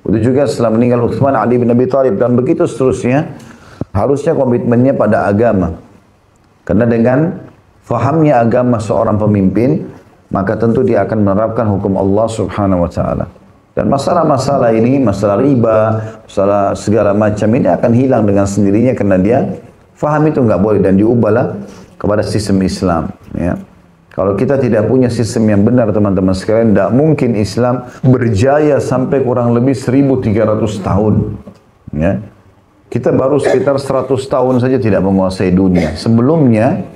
Begitu juga setelah meninggal Utsman, Ali bin Abi Thalib, dan begitu seterusnya. Harusnya komitmennya pada agama. Karena dengan fahamnya agama seorang pemimpin, maka tentu dia akan menerapkan hukum Allah Subhanahu Wa Taala. Dan masalah-masalah ini, masalah riba, masalah segala macam ini akan hilang dengan sendirinya karena dia faham itu nggak boleh, dan diubahlah kepada sistem Islam. Ya. Kalau kita tidak punya sistem yang benar, teman-teman sekalian, tidak mungkin Islam berjaya sampai kurang lebih 1300 tahun. Ya. Kita baru sekitar 100 tahun saja tidak menguasai dunia. Sebelumnya,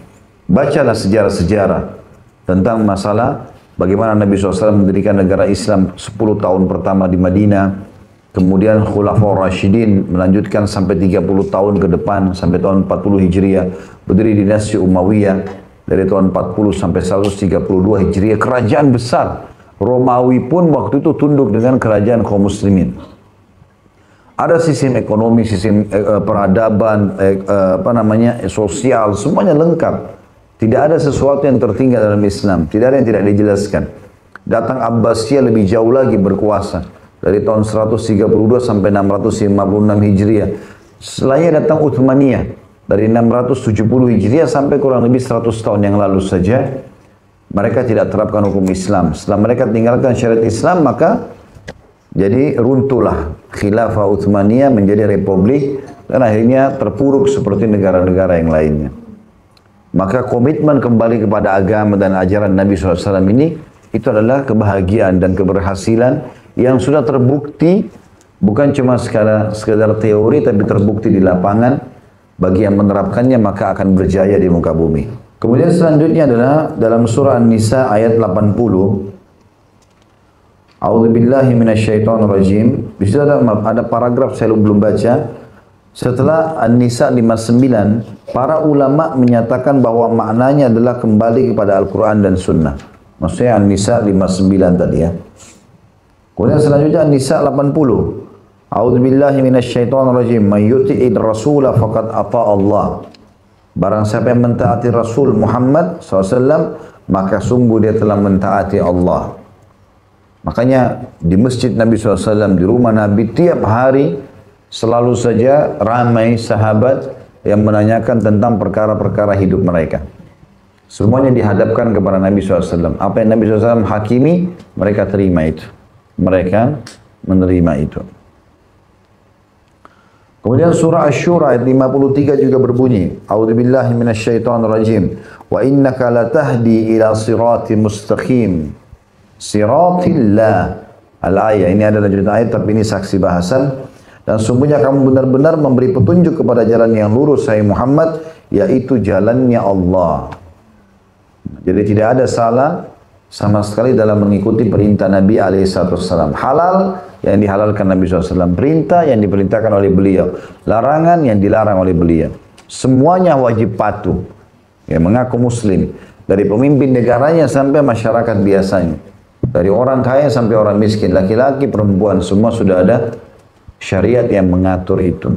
bacalah sejarah-sejarah tentang masalah bagaimana Nabi SAW mendirikan negara Islam 10 tahun pertama di Madinah. Kemudian Khulafaur Rasyidin melanjutkan sampai 30 tahun ke depan, sampai tahun 40 Hijriah. Berdiri dinasti Umayyah. Dari tahun 40 sampai 132 Hijriah, kerajaan besar. Romawi pun waktu itu tunduk dengan kerajaan kaum muslimin. Ada sistem ekonomi, sistem peradaban, sosial, semuanya lengkap. Tidak ada sesuatu yang tertinggal dalam Islam, tidak ada yang tidak dijelaskan. Datang Abbasiyah lebih jauh lagi berkuasa. dari tahun 132 sampai 656 Hijriah. Setelahnya datang Uthmaniyah dari 670 Hijriah sampai kurang lebih 100 tahun yang lalu saja. Mereka tidak terapkan hukum Islam. Setelah mereka tinggalkan syariat Islam, maka jadi runtuhlah Khilafah Uthmaniyah menjadi republik dan akhirnya terpuruk seperti negara-negara yang lainnya. Maka komitmen kembali kepada agama dan ajaran Nabi SAW ini, itu adalah kebahagiaan dan keberhasilan yang sudah terbukti, bukan cuma sekadar teori, tapi terbukti di lapangan. Bagi yang menerapkannya maka akan berjaya di muka bumi. Kemudian selanjutnya adalah dalam surah An-Nisa ayat 80. A'udzubillahi minasyaitonirrajim. Di situ ada paragraf saya belum baca. Setelah An-Nisa 59, para ulama menyatakan bahwa maknanya adalah kembali kepada Al-Quran dan Sunnah. Maksudnya An-Nisa 59 tadi ya. Kemudian selanjutnya An-Nisa 80. A'udzubillahi minasyaitonirrajim. Man yuti'ir rasula faqad ata Allah. Barang siapa yang mentaati Rasul Muhammad SAW, maka sungguh dia telah mentaati Allah. Makanya di masjid Nabi SAW, di rumah Nabi, tiap hari selalu saja ramai sahabat yang menanyakan tentang perkara-perkara hidup mereka. Semuanya dihadapkan kepada Nabi SAW. Apa yang Nabi SAW hakimi, mereka terima itu. Mereka menerima itu. Kemudian surah Asy-Syura ayat 53 juga berbunyi, A'udzubillahi minasyaitonirrajim. Wa innaka latahdi ila siratim mustaqim. Siratillah. Al-ayah, ini adalah lanjutan ayat tapi ini saksi bahasan. Dan sungguhnya kamu benar-benar memberi petunjuk kepada jalan yang lurus, hai Muhammad, yaitu jalannya Allah. Jadi tidak ada salah sama sekali dalam mengikuti perintah Nabi SAW. Halal yang dihalalkan Nabi SAW, perintah yang diperintahkan oleh beliau, larangan yang dilarang oleh beliau. Semuanya wajib patuh. Ya, mengaku muslim. Dari pemimpin negaranya sampai masyarakat biasanya. Dari orang kaya sampai orang miskin, laki-laki, perempuan, semua sudah ada syariat yang mengatur itu.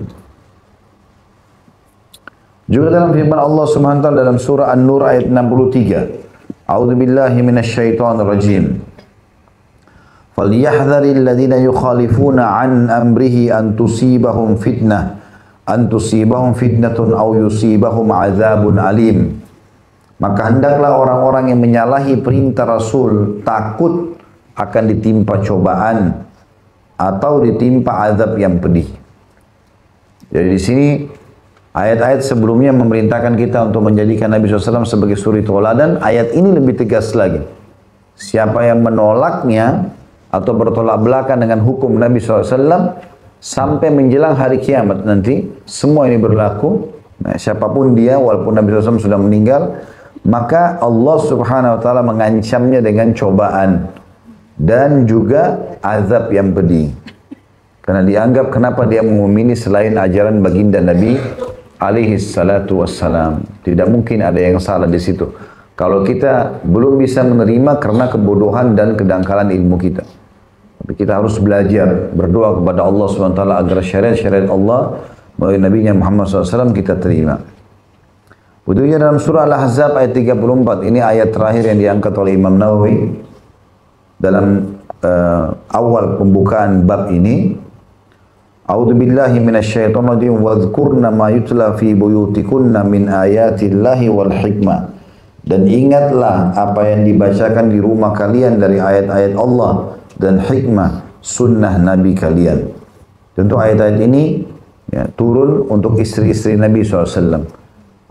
Juga dalam firman Allah SWT dalam surah An-Nur ayat 63. A'udzubillahi minasyaitonirrajim. فَلْيَحْذَرِ الَّذِينَ يُخَالِفُونَ عَنْ أَمْرِهِ أَنْ تُصِيبَهُمْ فِتْنَةٌ أَوْ يُصِيبَهُمْ عَذَابٌ أَلِيمٌ. Maka hendaklah orang-orang yang menyalahi perintah Rasul takut akan ditimpa cobaan atau ditimpa azab yang pedih. Jadi di sini ayat-ayat sebelumnya memerintahkan kita untuk menjadikan Nabi SAW sebagai suri tauladan. Ayat ini lebih tegas lagi. Siapa yang menolaknya atau bertolak belakang dengan hukum Nabi SAW sampai menjelang hari kiamat nanti, semua ini berlaku. Nah, siapapun dia, walaupun Nabi SAW sudah meninggal, maka Allah Subhanahu Wa Taala mengancamnya dengan cobaan dan juga azab yang pedih. Karena dianggap kenapa dia memilih selain ajaran baginda Nabi alaihi salatu wassalam. Tidak mungkin ada yang salah di situ. Kalau kita belum bisa menerima karena kebodohan dan kedangkalan ilmu kita. Tapi kita harus belajar, berdoa kepada Allah SWT agar syariat-syariat Allah melalui Nabi Muhammad SAW kita terima. Begitu dalam surah Al-Ahzab ayat 34, ini ayat terakhir yang diangkat oleh Imam Nawawi dalam awal pembukaan bab ini. A'udzubillahi minasyaitonirrajim wadhkurna ma yutla fi buyutikunna min ayatillahi wal hikmah. Dan ingatlah apa yang dibacakan di rumah kalian dari ayat-ayat Allah dan hikmah sunnah Nabi kalian. Tentu ayat-ayat ini ya, turun untuk istri-istri Nabi SAW.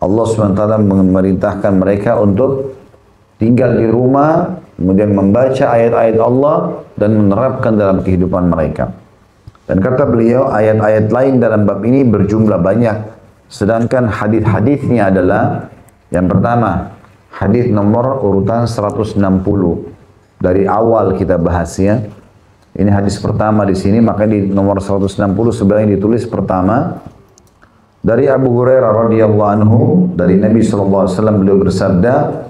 Allah SWT memerintahkan mereka untuk tinggal di rumah, kemudian membaca ayat-ayat Allah dan menerapkan dalam kehidupan mereka. Dan kata beliau, ayat-ayat lain dalam bab ini berjumlah banyak. Sedangkan hadis-hadisnya adalah yang pertama, hadis nomor urutan 160. Dari awal kita bahas ya. Ini hadis pertama di sini, maka di nomor 160 sebenarnya ditulis pertama. Dari Abu Hurairah radhiyallahu anhu, dari Nabi SAW beliau bersabda,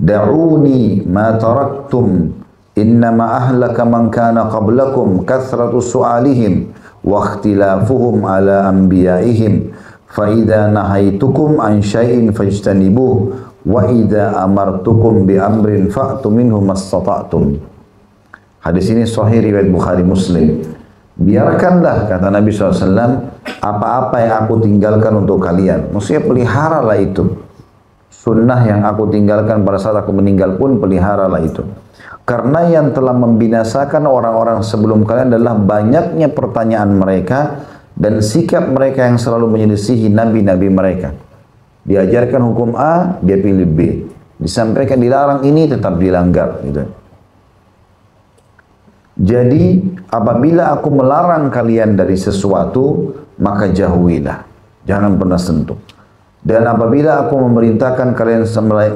"Da'uni ma taraktum, innama ahlaka man kana qablakum kathratu su'alihim wa ikhtilafuhum ala anbiya'ihim, fa idza nahaitukum an syai'in fajtanibuh wa idza amartukum bi amrin fa'tu minhu mastata'tum." Hadis ini sahih riwayat Bukhari Muslim. Biarkanlah, kata Nabi SAW, apa-apa yang aku tinggalkan untuk kalian. Maksudnya peliharalah itu. Sunnah yang aku tinggalkan pada saat aku meninggal pun peliharalah itu. Karena yang telah membinasakan orang-orang sebelum kalian adalah banyaknya pertanyaan mereka dan sikap mereka yang selalu menyelisihi nabi-nabi mereka. Diajarkan hukum A, dia pilih B. Disampaikan dilarang ini, tetap dilanggar. Gitu. Jadi, apabila aku melarang kalian dari sesuatu, maka jauhilah. Jangan pernah sentuh. Dan apabila aku memerintahkan kalian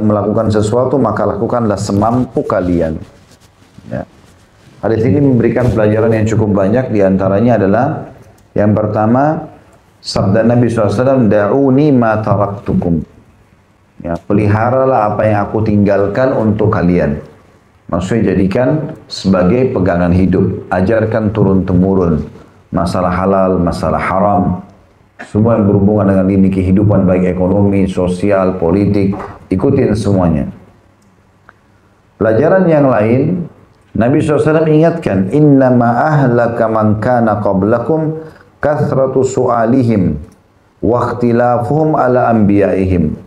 melakukan sesuatu, maka lakukanlah semampu kalian. Ya. Hadis ini memberikan pelajaran yang cukup banyak. Di antaranya adalah, yang pertama, sabda Nabi SAW, da'uni ma taraktukum. Ya, peliharalah apa yang aku tinggalkan untuk kalian. Maksudnya jadikan sebagai pegangan hidup. Ajarkan turun-temurun. Masalah halal, masalah haram. Semua yang berhubungan dengan ini kehidupan, baik ekonomi, sosial, politik. Ikutin semuanya. Pelajaran yang lain, Nabi SAW ingatkan, innama ahlaka man kana qablakum kathratu su'alihim wa ikhtilafuhum ala anbiya'ihim.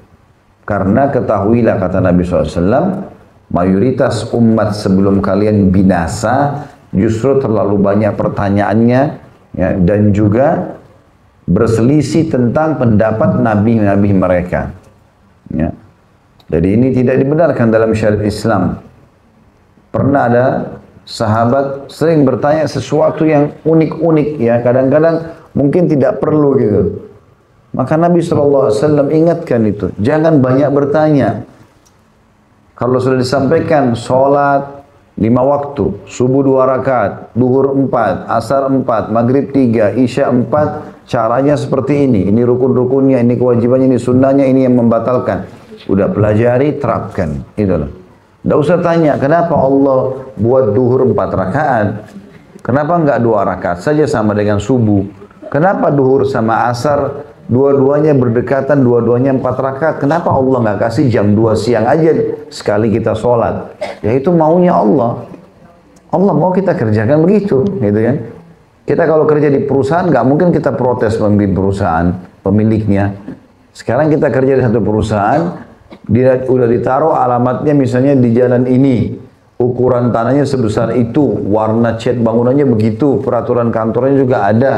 Karena ketahuilah, kata Nabi SAW, mayoritas umat sebelum kalian binasa justru terlalu banyak pertanyaannya, ya, dan juga berselisih tentang pendapat nabi-nabi mereka. Ya. Jadi ini tidak dibenarkan dalam syariat Islam. Pernah ada sahabat sering bertanya sesuatu yang unik-unik, ya, kadang-kadang mungkin tidak perlu gitu. Maka Nabi SAW ingatkan itu, jangan banyak bertanya. Kalau sudah disampaikan sholat 5 waktu, subuh 2 rakaat, duhur 4, asar 4, maghrib 3, isya 4, caranya seperti ini rukun-rukunnya, ini kewajibannya, ini sunnahnya, ini yang membatalkan. Udah pelajari, terapkan. Itu loh. Tidak usah tanya, kenapa Allah buat duhur 4 rakaat? Kenapa enggak 2 rakaat saja sama dengan subuh? Kenapa duhur sama asar dua-duanya berdekatan, dua-duanya 4 rakaat? Kenapa Allah enggak kasih jam 2 siang aja sekali kita sholat? Ya itu maunya Allah. Allah mau kita kerjakan begitu, gitu kan? Kita kalau kerja di perusahaan, nggak mungkin kita protes pemimpin perusahaan, pemiliknya. Sekarang kita kerja di satu perusahaan, dia udah ditaruh alamatnya misalnya di jalan ini, ukuran tanahnya sebesar itu, warna cat bangunannya begitu, peraturan kantornya juga ada,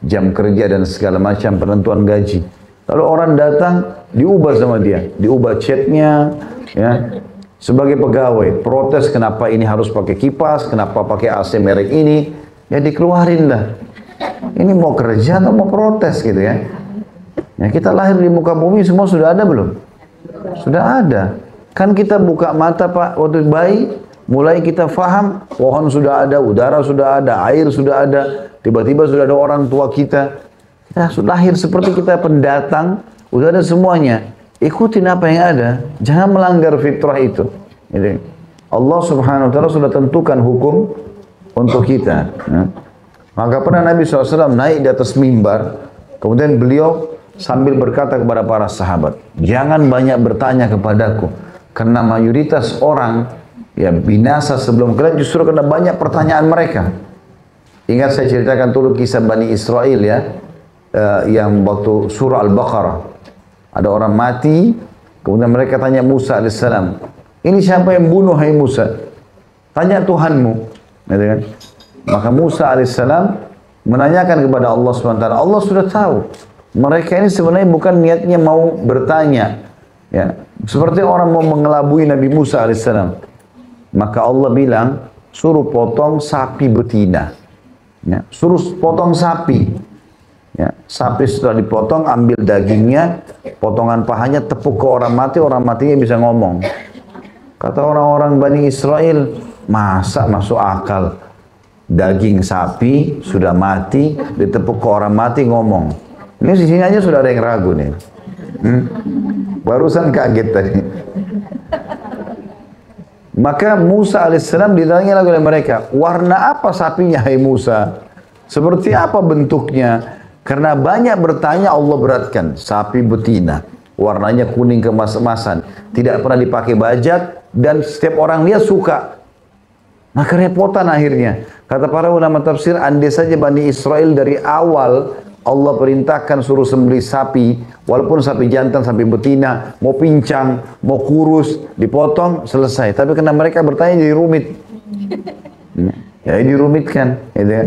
jam kerja dan segala macam, penentuan gaji. Lalu orang datang, diubah sama dia, diubah catnya, ya. Sebagai pegawai, protes kenapa ini harus pakai kipas, kenapa pakai AC merek ini, ya dikeluarin lah. Ini mau kerja atau mau protes gitu ya. Ya kita lahir di muka bumi semua sudah ada belum? Sudah ada. Kan kita buka mata Pak waktu bayi, mulai kita faham, pohon sudah ada, udara sudah ada, air sudah ada, tiba-tiba sudah ada orang tua kita. Kita sudah lahir seperti kita pendatang, udah ada semuanya. Ikutin apa yang ada, jangan melanggar fitrah itu. Jadi, Allah Subhanahu wa Ta'ala sudah tentukan hukum untuk kita. Ya. Maka pernah Nabi SAW naik di atas mimbar, kemudian beliau sambil berkata kepada para sahabat, jangan banyak bertanya kepadaku, karena mayoritas orang ya binasa sebelum kalian justru karena banyak pertanyaan mereka. Ingat saya ceritakan dulu kisah Bani Israel ya, yang waktu surah Al-Baqarah. Ada orang mati, kemudian mereka tanya Musa AS, ini siapa yang bunuh hai Musa? Tanya Tuhanmu. Gitu kan? Maka Musa AS menanyakan kepada Allah SWT, Allah sudah tahu. Mereka ini sebenarnya bukan niatnya mau bertanya. Ya. Seperti orang mau mengelabui Nabi Musa AS. Maka Allah bilang, suruh potong sapi betina. Ya. Suruh potong sapi. Ya, sapi setelah dipotong, ambil dagingnya, potongan pahanya, tepuk ke orang matinya bisa ngomong. Kata orang-orang Bani Israel, masa masuk akal daging sapi sudah mati, ditepuk ke orang mati ngomong. Ini di sini aja sudah ada yang ragu nih. Barusan kaget tadi. Maka Musa alaihissalam ditanya lagi oleh mereka, warna apa sapinya hai Musa? Seperti apa bentuknya? Karena banyak bertanya, Allah beratkan. Sapi betina, warnanya kuning kemas-emasan, tidak pernah dipakai bajak, dan setiap orang lihat suka. Nah kerepotan akhirnya. Kata para ulama tafsir, andai saja Bani Israel dari awal Allah perintahkan suruh sembelih sapi, walaupun sapi jantan, sapi betina, mau pincang, mau kurus, dipotong, selesai. Tapi karena mereka bertanya jadi rumit. Ya dirumitkan. Gitu ya.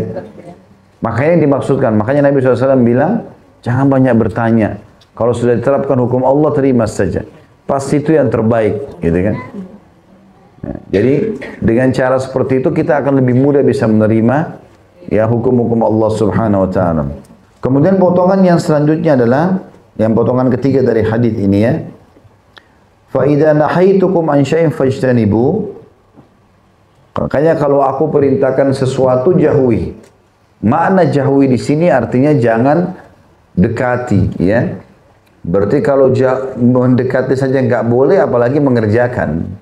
Makanya dimaksudkan, makanya Nabi SAW bilang, jangan banyak bertanya. Kalau sudah diterapkan hukum Allah, terima saja. Pasti itu yang terbaik. Gitu kan. Ya, jadi dengan cara seperti itu kita akan lebih mudah bisa menerima ya hukum-hukum Allah Subhanahu wa taala. Kemudian potongan yang selanjutnya adalah yang potongan ketiga dari hadis ini ya. Fa idza nahaitukum an syai'in fajtanibu. Makanya kalau aku perintahkan sesuatu jauhi. Makna jauhi di sini artinya jangan dekati ya. Berarti kalau mendekati saja nggak boleh apalagi mengerjakan.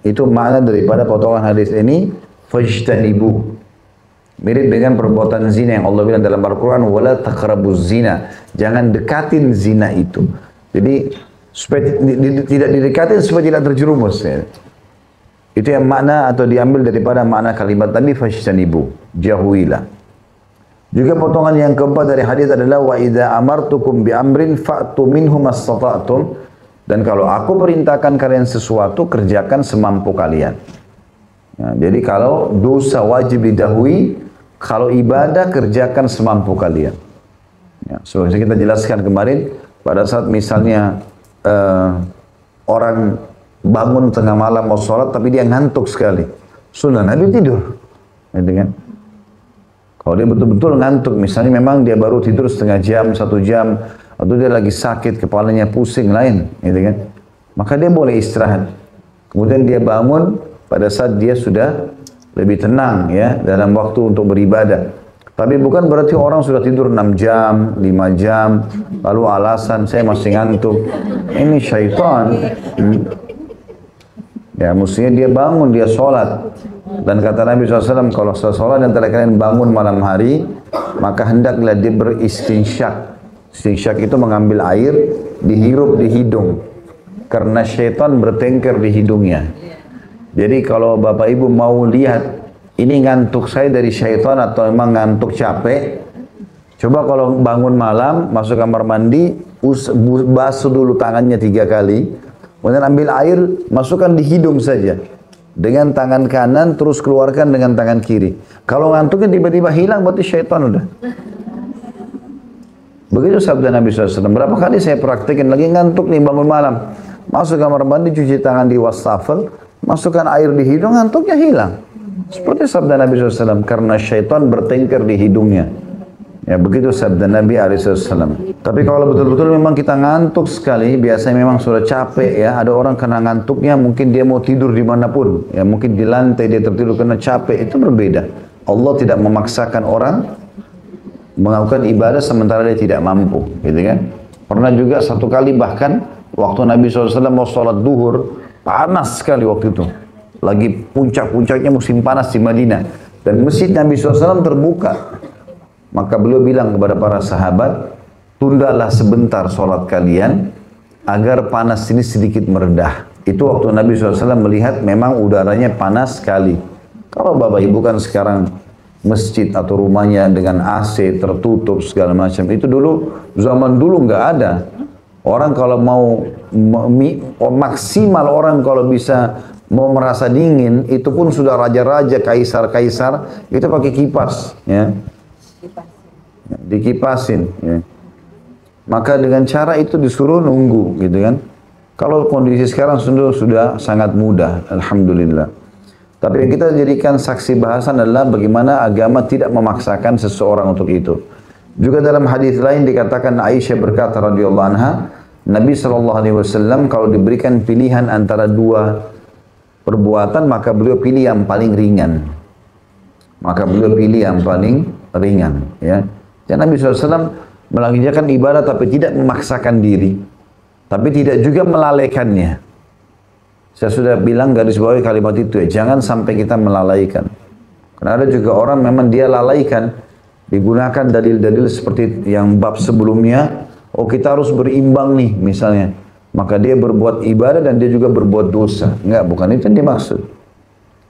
Itu makna daripada potongan hadis ini, fajtanibu. Mirip dengan perbuatan zina yang Allah bilang dalam Al-Quran, wala taqrabuz zina. Jangan dekatin zina itu. Jadi supaya tidak didekatin supaya tidak terjerumus. Ya. Itu yang makna atau diambil daripada makna kalimat tadi, fajtanibu. Jauhilah. Juga potongan yang keempat dari hadis adalah wa idza amartukum bi amrin fa'tu minhu mastata'tum. Dan kalau aku perintahkan kalian sesuatu, kerjakan semampu kalian. Ya, jadi kalau dosa wajib didahului, kalau ibadah kerjakan semampu kalian. Ya, seperti kita jelaskan kemarin, pada saat misalnya orang bangun tengah malam mau sholat, tapi dia ngantuk sekali. Sunnah Nabi tidur. Gitu kan? Kalau dia betul-betul ngantuk, misalnya memang dia baru tidur setengah jam, 1 jam, atau dia lagi sakit, kepalanya pusing lain, gitu kan? Maka dia boleh istirahat. Kemudian dia bangun pada saat dia sudah lebih tenang ya dalam waktu untuk beribadah. Tapi bukan berarti orang sudah tidur 6 jam, 5 jam, lalu alasan saya masih ngantuk. Ini syaitan. Ya, mestinya dia bangun, dia sholat. Dan kata Nabi SAW, kalau sholat dan antara kalian bangun malam hari, maka hendaklah dia beristinsyak. Istinsyak itu mengambil air, dihirup di hidung. Karena syaitan bertengkar di hidungnya. Jadi kalau Bapak Ibu mau lihat, ini ngantuk saya dari syaitan atau memang ngantuk capek, coba kalau bangun malam, masuk kamar mandi, basuh dulu tangannya 3 kali, kemudian ambil air, masukkan di hidung saja. Dengan tangan kanan, terus keluarkan dengan tangan kiri. Kalau ngantuknya tiba-tiba hilang, berarti syaitan udah. Begitu sabda Nabi SAW. Berapa kali saya praktekin lagi ngantuk nih bangun malam. Masuk kamar mandi, cuci tangan di wastafel, masukkan air di hidung, ngantuknya hilang. Seperti sabda Nabi SAW. Karena syaitan bertengkar di hidungnya. Ya begitu sabda Nabi SAW. Tapi kalau betul-betul memang kita ngantuk sekali, biasanya memang sudah capek ya. Ada orang kena ngantuknya, mungkin dia mau tidur dimanapun. Ya mungkin di lantai dia tertidur karena capek. Itu berbeda. Allah tidak memaksakan orang melakukan ibadah sementara dia tidak mampu, gitu kan? Pernah juga satu kali bahkan waktu Nabi SAW mau sholat duhur, panas sekali waktu itu, lagi puncak-puncaknya musim panas di Madinah, dan masjid Nabi SAW terbuka, maka beliau bilang kepada para sahabat, tundalah sebentar sholat kalian agar panas ini sedikit meredah. Itu waktu Nabi SAW melihat memang udaranya panas sekali. Kalau Bapak Ibu kan sekarang masjid atau rumahnya dengan AC tertutup segala macam, itu dulu zaman dulu nggak ada. Orang kalau mau maksimal orang kalau bisa mau merasa dingin, itu pun sudah raja-raja, kaisar-kaisar itu pakai kipas, ya, dikipasin. Ya. Maka dengan cara itu disuruh nunggu, gitu kan? Kalau kondisi sekarang sudah sangat mudah, alhamdulillah. Tapi yang kita jadikan saksi bahasan adalah bagaimana agama tidak memaksakan seseorang untuk itu. Juga dalam hadis lain dikatakan Aisyah berkata radhiyallahu anha, Nabi SAW kalau diberikan pilihan antara 2 perbuatan, maka beliau pilih yang paling ringan. Ya. Dan Nabi SAW mengerjakan ibadah tapi tidak memaksakan diri. Tapi tidak juga melalaikannya. Saya sudah bilang garis bawahi kalimat itu ya, jangan sampai kita melalaikan. Karena ada juga orang memang dia lalaikan, digunakan dalil-dalil seperti yang bab sebelumnya, oh kita harus berimbang nih misalnya. Maka dia berbuat ibadah dan dia juga berbuat dosa. Enggak, bukan itu yang dimaksud.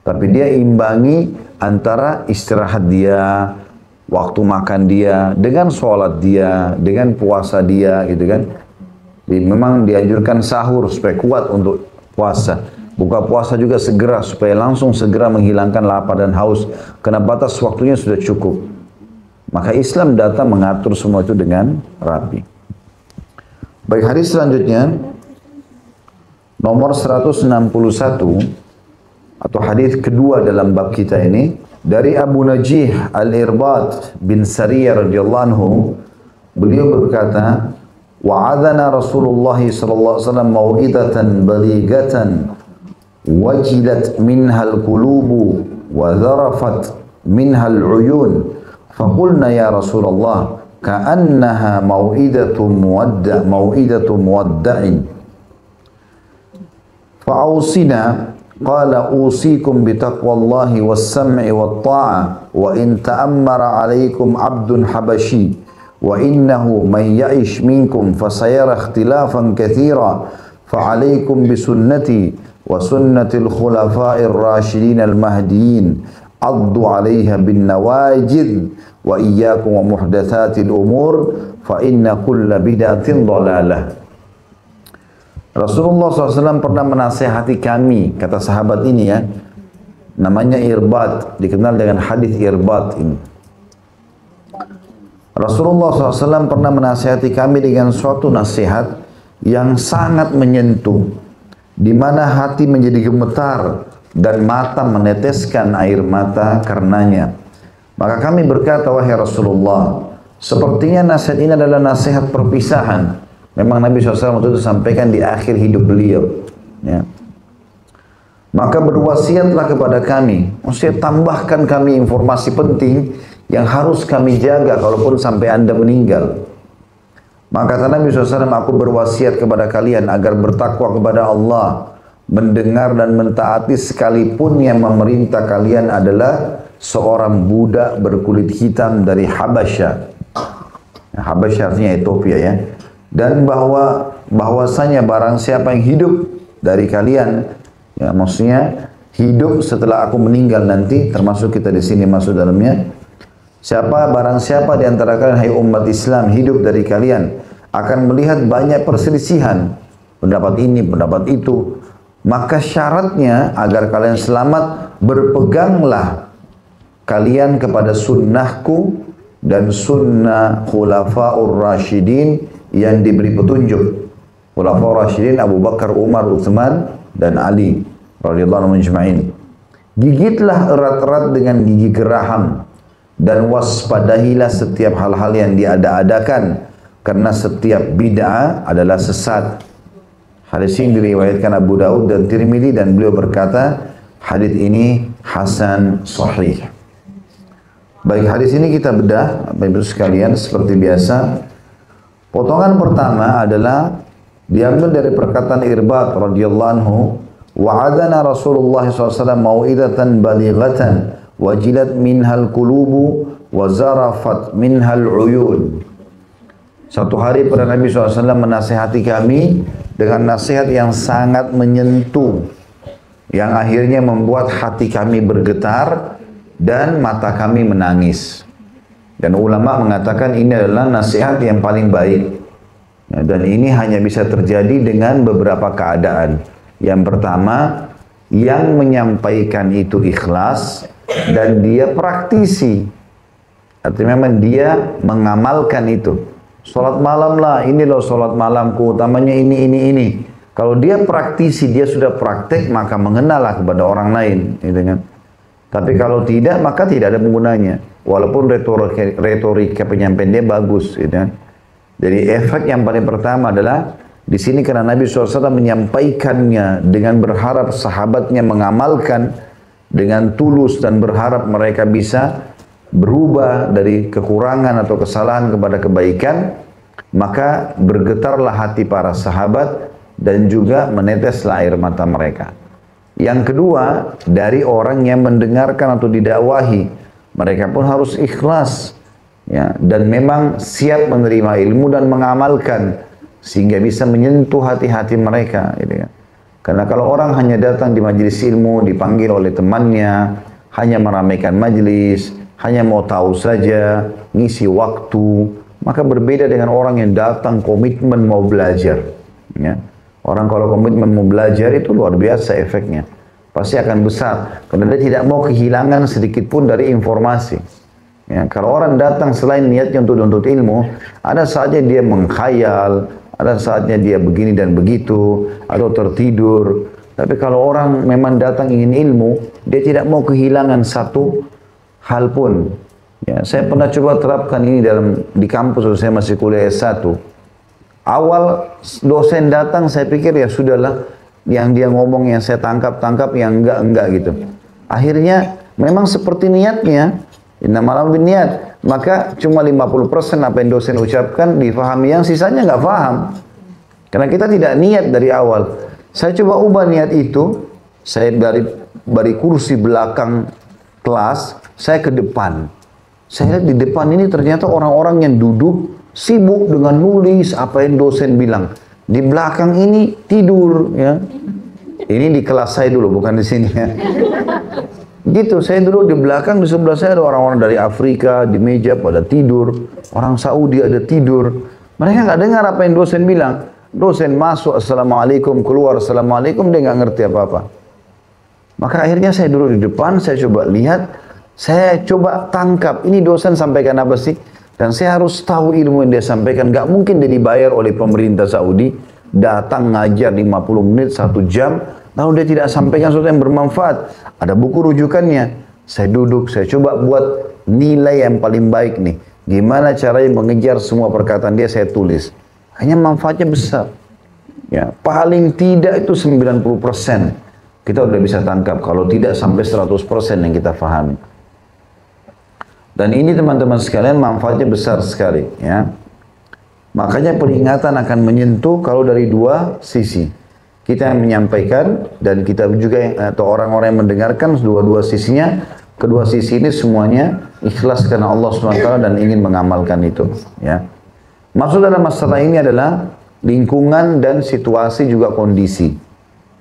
Tapi dia imbangi antara istirahat dia, waktu makan dia, dengan sholat dia, dengan puasa dia, gitu kan. Jadi memang dianjurkan sahur supaya kuat untuk puasa. Buka puasa juga segera supaya langsung segera menghilangkan lapar dan haus. Karena batas waktunya sudah cukup. Maka Islam datang mengatur semua itu dengan rapi. Baik, hadis selanjutnya nomor 161 atau hadis kedua dalam bab kita ini dari Abu Najih Al-Irbad bin Sariyah radhiyallahu anhu, beliau berkata, wa'adana Rasulullah sallallahu alaihi wasallam mau'idatan balighatan wajilat minhal qulubu wa zarafat minhal uyun faqulna ya Rasulullah ka'annaha mau'idatu muwadda'in fa'awsina qala usikum bitaqwallahi was-sam'i wat-ta'ah wa in ta'ammara 'alaikum 'abdun habashi wa innahu man ya'ish minkum fasayara ikhtilafan katsira fa'alaikum bisunnati wa sunnatil khulafa'ir rasyidin al-mahdiyyin addu 'alaiha bin nawajid wa iyyakum wa muhdatsatil umur fa inna kulla bid'atin dhalalah. Rasulullah SAW pernah menasihati kami, kata sahabat ini ya, namanya Irbad, dikenal dengan hadis Irbad ini. Rasulullah SAW pernah menasihati kami dengan suatu nasihat yang sangat menyentuh, di mana hati menjadi gemetar dan mata meneteskan air mata karenanya. Maka kami berkata, wahai Rasulullah, sepertinya nasihat ini adalah nasihat perpisahan. Memang Nabi SAW waktu itu sampaikan di akhir hidup beliau. Ya. Maka berwasiatlah kepada kami, maksudnya tambahkan kami informasi penting yang harus kami jaga kalaupun sampai Anda meninggal. Maka kata Nabi SAW, aku berwasiat kepada kalian agar bertakwa kepada Allah, mendengar dan mentaati sekalipun yang memerintah kalian adalah seorang budak berkulit hitam dari Habasyah. Habasyah artinya Ethiopia ya. Dan bahwasanya barang siapa yang hidup dari kalian, ya maksudnya hidup setelah aku meninggal nanti, termasuk kita di sini masuk dalamnya. Barang siapa di antara kalian, hai umat Islam, hidup dari kalian, akan melihat banyak perselisihan, pendapat ini, pendapat itu. Maka syaratnya agar kalian selamat, berpeganglah kalian kepada sunnahku dan sunnah khulafaur rasyidin yang diberi petunjuk. Khulafaur rasyidin Abu Bakar, Umar, Utsman dan Ali radhiyallahu anhum ajma'in. Gigitlah erat-erat dengan gigi geraham dan waspadahilah setiap hal-hal yang diada-adakan, karena setiap bid'ah adalah sesat. Hadis ini diriwayatkan Abu Daud dan Tirmidzi dan beliau berkata, hadis ini hasan sahih. Baik, hadis ini kita bedah, Bapak-Ibu sekalian, seperti biasa. Potongan pertama adalah diambil dari perkataan Irbad radhiyallahu anhu, wa'adana Rasulullah SAW mau'idatan balighatan wajilat minhal qulubu wa zarafat minhal uyun. Satu hari pada Nabi SAW menasihati kami dengan nasihat yang sangat menyentuh, yang akhirnya membuat hati kami bergetar dan mata kami menangis. Dan ulama mengatakan ini adalah nasihat yang paling baik. Ya, dan ini hanya bisa terjadi dengan beberapa keadaan. Yang pertama, yang menyampaikan itu ikhlas dan dia praktisi. Artinya memang dia mengamalkan itu. Sholat malam lah, ini loh sholat malamku, utamanya ini. Kalau dia praktisi, dia sudah praktek, maka mengenallah kepada orang lain. Gitu kan? Tapi kalau tidak, maka tidak ada gunanya. Walaupun retorika penyampaian dia bagus, gitu kan. Jadi efek yang paling pertama adalah di sini karena Nabi SAW menyampaikannya dengan berharap sahabatnya mengamalkan dengan tulus dan berharap mereka bisa berubah dari kekurangan atau kesalahan kepada kebaikan, maka bergetarlah hati para sahabat dan juga meneteslah air mata mereka. Yang kedua, dari orang yang mendengarkan atau didakwahi, mereka pun harus ikhlas, ya, dan memang siap menerima ilmu dan mengamalkan sehingga bisa menyentuh hati-hati mereka. Gitu ya. Karena kalau orang hanya datang di majelis ilmu, dipanggil oleh temannya, hanya meramaikan majelis, hanya mau tahu saja, ngisi waktu, maka berbeda dengan orang yang datang komitmen mau belajar. Ya. Orang kalau komitmen mau belajar itu luar biasa efeknya. Pasti akan besar, karena dia tidak mau kehilangan sedikit pun dari informasi. Ya, kalau orang datang selain niatnya untuk menuntut ilmu, ada saatnya dia mengkhayal, ada saatnya dia begini dan begitu, atau tertidur. Tapi kalau orang memang datang ingin ilmu, dia tidak mau kehilangan satu hal pun. Ya, saya pernah coba terapkan ini di kampus waktu saya masih kuliah S1. Awal dosen datang, saya pikir ya sudahlah, yang dia ngomong yang saya tangkap, yang enggak gitu. Akhirnya memang seperti niatnya. Innamal niat, maka cuma 50% apa yang dosen ucapkan difahami, yang sisanya nggak paham. Karena kita tidak niat dari awal. Saya coba ubah niat itu, saya dari kursi belakang kelas, saya ke depan. Saya lihat di depan ini ternyata orang-orang yang duduk sibuk dengan nulis apa yang dosen bilang. Di belakang ini tidur, ya. Ini di kelas saya dulu, bukan di sini ya. Gitu, saya dulu di belakang, di sebelah saya ada orang-orang dari Afrika, di meja pada tidur, orang Saudi ada tidur. Mereka nggak dengar apa yang dosen bilang. Dosen masuk, assalamualaikum, keluar, assalamualaikum, dia nggak ngerti apa-apa. Maka akhirnya saya duduk di depan, saya coba lihat, saya coba tangkap, ini dosen sampaikan apa sih? Dan saya harus tahu ilmu yang dia sampaikan. Nggak mungkin dia dibayar oleh pemerintah Saudi, datang ngajar 50 menit, 1 jam, lalu dia tidak sampaikan sesuatu yang bermanfaat. Ada buku rujukannya. Saya duduk, saya coba buat nilai yang paling baik nih. Gimana caranya mengejar semua perkataan dia, saya tulis. Hanya manfaatnya besar. Ya, paling tidak itu 90%. Kita udah bisa tangkap. Kalau tidak sampai 100% yang kita pahami. Dan ini teman-teman sekalian manfaatnya besar sekali. Ya. Makanya peringatan akan menyentuh kalau dari dua sisi. Kita yang menyampaikan dan kita juga atau orang-orang yang mendengarkan dua-dua sisinya, kedua sisi ini semuanya ikhlas karena Allah SWT dan ingin mengamalkan itu. Ya. Maksud dalam masalah ini adalah lingkungan dan situasi juga kondisi.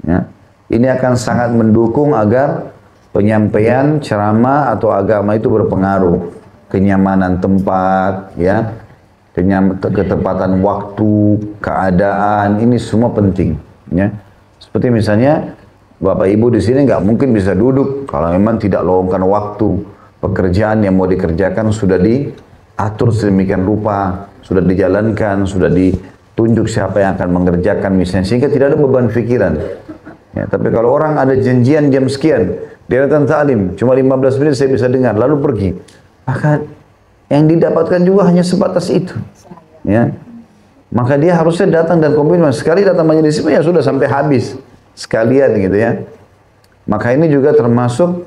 Ya. Ini akan sangat mendukung agar penyampaian ceramah atau agama itu berpengaruh. Kenyamanan tempat, ya, ketepatan waktu, keadaan, ini semua penting. Ya. Seperti misalnya Bapak Ibu di sini nggak mungkin bisa duduk kalau memang tidak luangkan waktu. Pekerjaan yang mau dikerjakan sudah diatur sedemikian rupa, sudah dijalankan, sudah ditunjuk siapa yang akan mengerjakan misalnya, sehingga tidak ada beban pikiran. Ya, tapi kalau orang ada janjian jam sekian, dia datang ta'lim, cuma 15 menit saya bisa dengar, lalu pergi. Maka yang didapatkan juga hanya sebatas itu. Ya. Maka dia harusnya datang dan komitmen. Sekali datang majelis ilmu ya sudah sampai habis. Sekalian gitu ya. Maka ini juga termasuk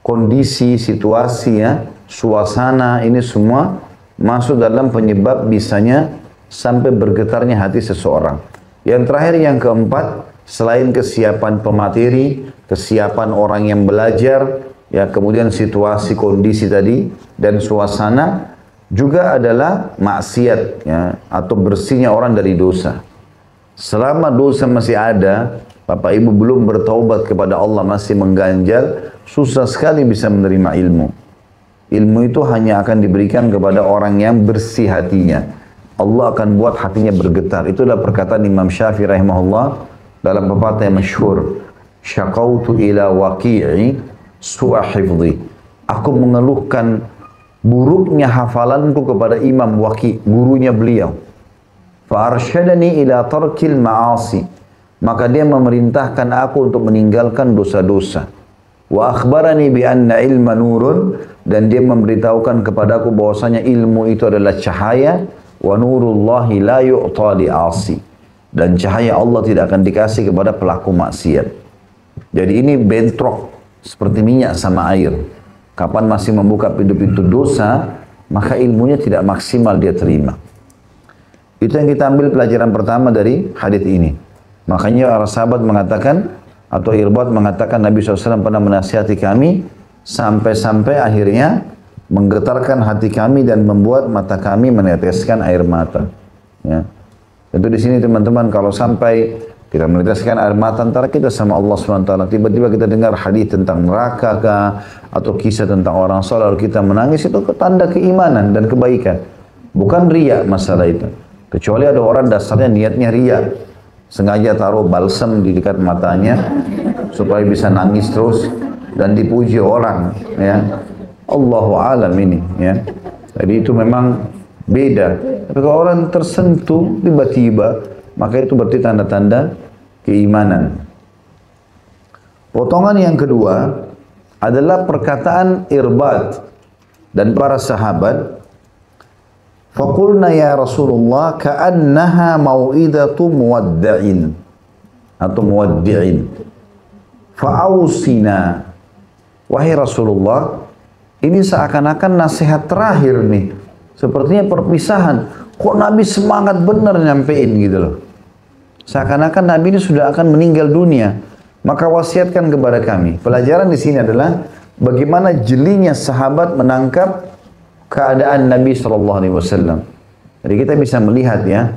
kondisi, situasi ya, suasana, ini semua masuk dalam penyebab bisanya sampai bergetarnya hati seseorang. Yang terakhir, yang keempat, selain kesiapan pemateri, kesiapan orang yang belajar, ya kemudian situasi, kondisi tadi, dan suasana, juga adalah maksiat ya, atau bersihnya orang dari dosa. Selama dosa masih ada, Bapak Ibu belum bertaubat kepada Allah, masih mengganjal, susah sekali bisa menerima ilmu. Ilmu itu hanya akan diberikan kepada orang yang bersih hatinya. Allah akan buat hatinya bergetar. Itulah perkataan Imam Syafi'i rahimahullah dalam pepatah yang masyhur, syaqautu ila waqi'i su'a hifdhi. Aku mengeluhkan buruknya hafalanku kepada Imam Waqi', gurunya beliau. Fa'arsyadani ila tarkil ma'asi. Maka dia memerintahkan aku untuk meninggalkan dosa-dosa. Wa akhbarani bi anna ilma nurun, dan dia memberitahukan kepadaku bahwasanya ilmu itu adalah cahaya, wa nurullahi la yu'ta li'asi. Dan cahaya Allah tidak akan dikasih kepada pelaku maksiat. Jadi ini bentrok seperti minyak sama air. Kapan masih membuka pintu-pintu dosa, maka ilmunya tidak maksimal dia terima. Itu yang kita ambil pelajaran pertama dari hadis ini. Makanya para sahabat mengatakan, atau Irbad mengatakan, Nabi SAW pernah menasihati kami, sampai-sampai akhirnya menggetarkan hati kami dan membuat mata kami meneteskan air mata. Ya. Tentu di sini teman-teman, kalau sampai Kita meneteskan air mata antara kita sama Allah SWT. Tiba-tiba kita dengar hadis tentang neraka kah, atau kisah tentang orang saleh, kita menangis, itu tanda keimanan dan kebaikan. Bukan riya masalah itu. Kecuali ada orang dasarnya niatnya riya. Sengaja taruh balsam di dekat matanya supaya bisa nangis terus dan dipuji orang, ya. Allahu alam ini, ya. Jadi itu memang beda. Tapi kalau orang tersentuh tiba-tiba, maka itu berarti tanda-tanda keimanan. Potongan yang kedua adalah perkataan Irbad dan para sahabat. Faqulna ya Rasulullah ka'annaha mau'idatu muwaddi'in atau muwaddi'in. Fa'ausina. Wahai Rasulullah, ini seakan-akan nasihat terakhir nih. Sepertinya perpisahan. Kok Nabi semangat benar nyampein gitu loh. Seakan-akan Nabi ini sudah akan meninggal dunia. Maka wasiatkan kepada kami. Pelajaran di sini adalah bagaimana jelinya sahabat menangkap keadaan Nabi SAW. Jadi kita bisa melihat, ya,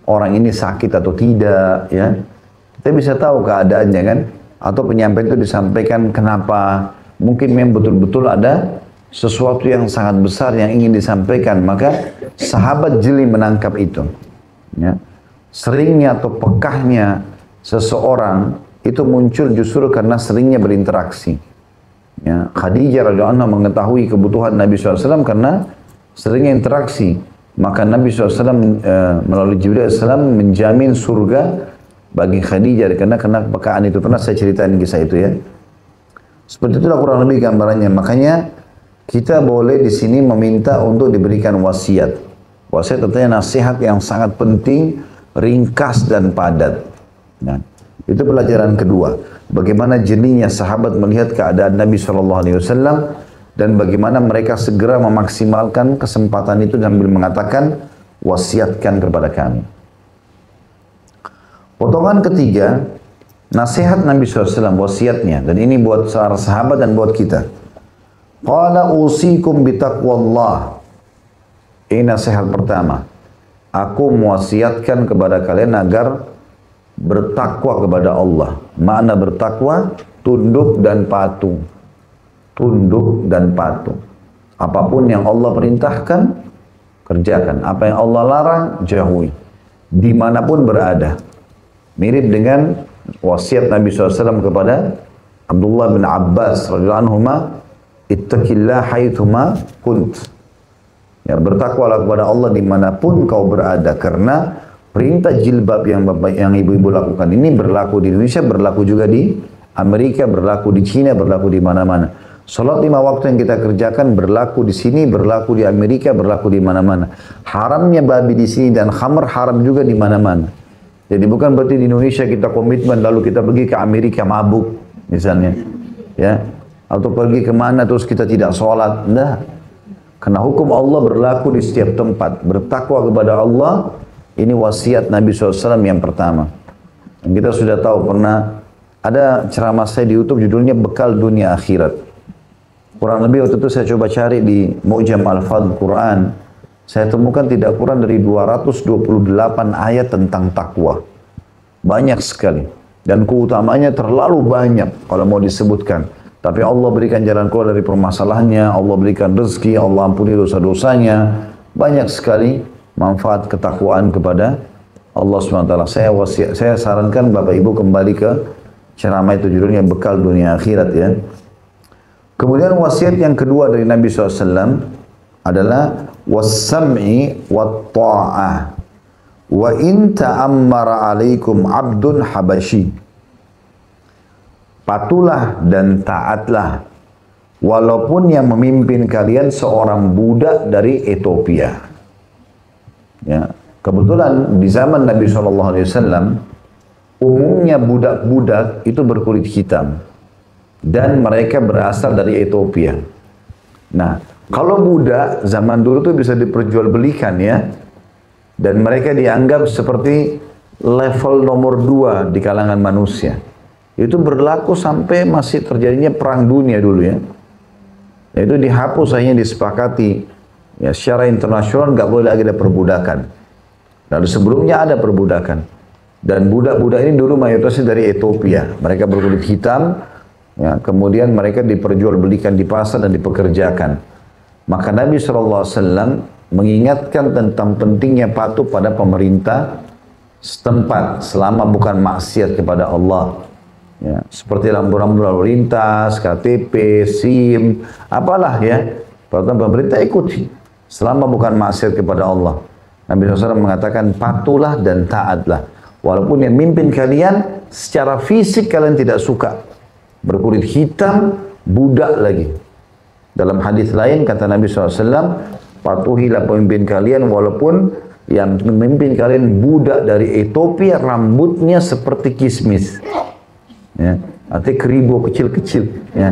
orang ini sakit atau tidak, ya. Kita bisa tahu keadaannya, kan. Atau penyampaian itu disampaikan kenapa. Mungkin memang betul-betul ada sesuatu yang sangat besar yang ingin disampaikan, maka sahabat jeli menangkap itu, ya. Seringnya atau pekahnya seseorang itu muncul justru karena seringnya berinteraksi, ya. Khadijah radhiyallahu anha mengetahui kebutuhan Nabi SAW karena seringnya interaksi, maka Nabi SAW melalui Jibril SAW menjamin surga bagi Khadijah karena kepekaan itu. Pernah saya ceritain kisah itu, ya. Seperti itulah kurang lebih gambarannya. Makanya kita boleh di sini meminta untuk diberikan wasiat. Wasiat artinya nasihat yang sangat penting, ringkas dan padat. Nah, itu pelajaran kedua. Bagaimana jelinya sahabat melihat keadaan Nabi SAW dan bagaimana mereka segera memaksimalkan kesempatan itu sambil mengatakan wasiatkan kepada kami. Potongan ketiga, nasihat Nabi SAW, wasiatnya, dan ini buat para sahabat dan buat kita. Qala usikum bitaqwallah. Ini nasihat pertama. Aku mewasiatkan kepada kalian agar bertakwa kepada Allah. Makna bertakwa, tunduk dan patuh. Tunduk dan patuh. Apapun yang Allah perintahkan, kerjakan. Apa yang Allah larang, jauhi. Dimanapun berada. Mirip dengan wasiat Nabi SAW kepada Abdullah bin Abbas radhiyallahu anhuma, ittaqillah haitsuma kunt. Ya, bertakwalah kepada Allah dimanapun kau berada, karena perintah jilbab yang ibu-ibu lakukan ini berlaku di Indonesia, berlaku juga di Amerika, berlaku di Cina, berlaku di mana-mana. Salat 5 waktu yang kita kerjakan berlaku di sini, berlaku di Amerika, berlaku di mana-mana. Haramnya babi di sini dan khamr haram juga di mana-mana. Jadi bukan berarti di Indonesia kita komitmen lalu kita pergi ke Amerika mabuk misalnya, ya, atau pergi kemana terus kita tidak sholat. Enggak. Karena hukum Allah berlaku di setiap tempat. Bertakwa kepada Allah, ini wasiat Nabi SAW yang pertama. Dan kita sudah tahu, pernah ada ceramah saya di YouTube judulnya Bekal Dunia Akhirat. Kurang lebih waktu itu saya coba cari di Mu'jam Al-Fadl Quran. Saya temukan tidak kurang dari 228 ayat tentang takwa. Banyak sekali. Dan keutamanya terlalu banyak kalau mau disebutkan. Tapi Allah berikan jalan keluar dari permasalahannya, Allah berikan rezeki, Allah ampuni dosa-dosanya. Banyak sekali manfaat ketakwaan kepada Allah SWT. Saya sarankan Bapak Ibu kembali ke ceramah itu, judulnya Bekal Dunia Akhirat, ya. Kemudian wasiat yang kedua dari Nabi SAW adalah was-sam'i wat-ta'ah wa in ta'ammara alaikum abdun habasyi. Patuhlah dan taatlah walaupun yang memimpin kalian seorang budak dari Ethiopia. Ya, kebetulan di zaman Nabi SAW umumnya budak-budak itu berkulit hitam dan mereka berasal dari Ethiopia. Nah, kalau budak zaman dulu tuh bisa diperjualbelikan, ya. Dan mereka dianggap seperti level nomor 2 di kalangan manusia. Itu berlaku sampai masih terjadinya perang dunia dulu, ya. Itu dihapus, hanya disepakati. Ya, secara internasional nggak boleh lagi ada perbudakan. Lalu sebelumnya ada perbudakan. Dan budak-budak ini dulu mayoritasnya dari Ethiopia. Mereka berkulit hitam, ya, kemudian mereka diperjualbelikan di pasar dan dipekerjakan. Maka Nabi SAW mengingatkan tentang pentingnya patuh pada pemerintah setempat selama bukan maksiat kepada Allah. Ya, seperti lampu-lampu lalu lintas, KTP, SIM, apalah ya. Peraturan pemerintah ikuti selama bukan maksiat kepada Allah. Nabi SAW mengatakan patuhlah dan taatlah. Walaupun yang mimpin kalian secara fisik kalian tidak suka. Berkulit hitam, budak lagi. Dalam hadis lain kata Nabi SAW, patuhilah pemimpin kalian walaupun yang memimpin kalian budak dari Ethiopia, rambutnya seperti kismis. Ya, artinya keribu kecil-kecil. Ya.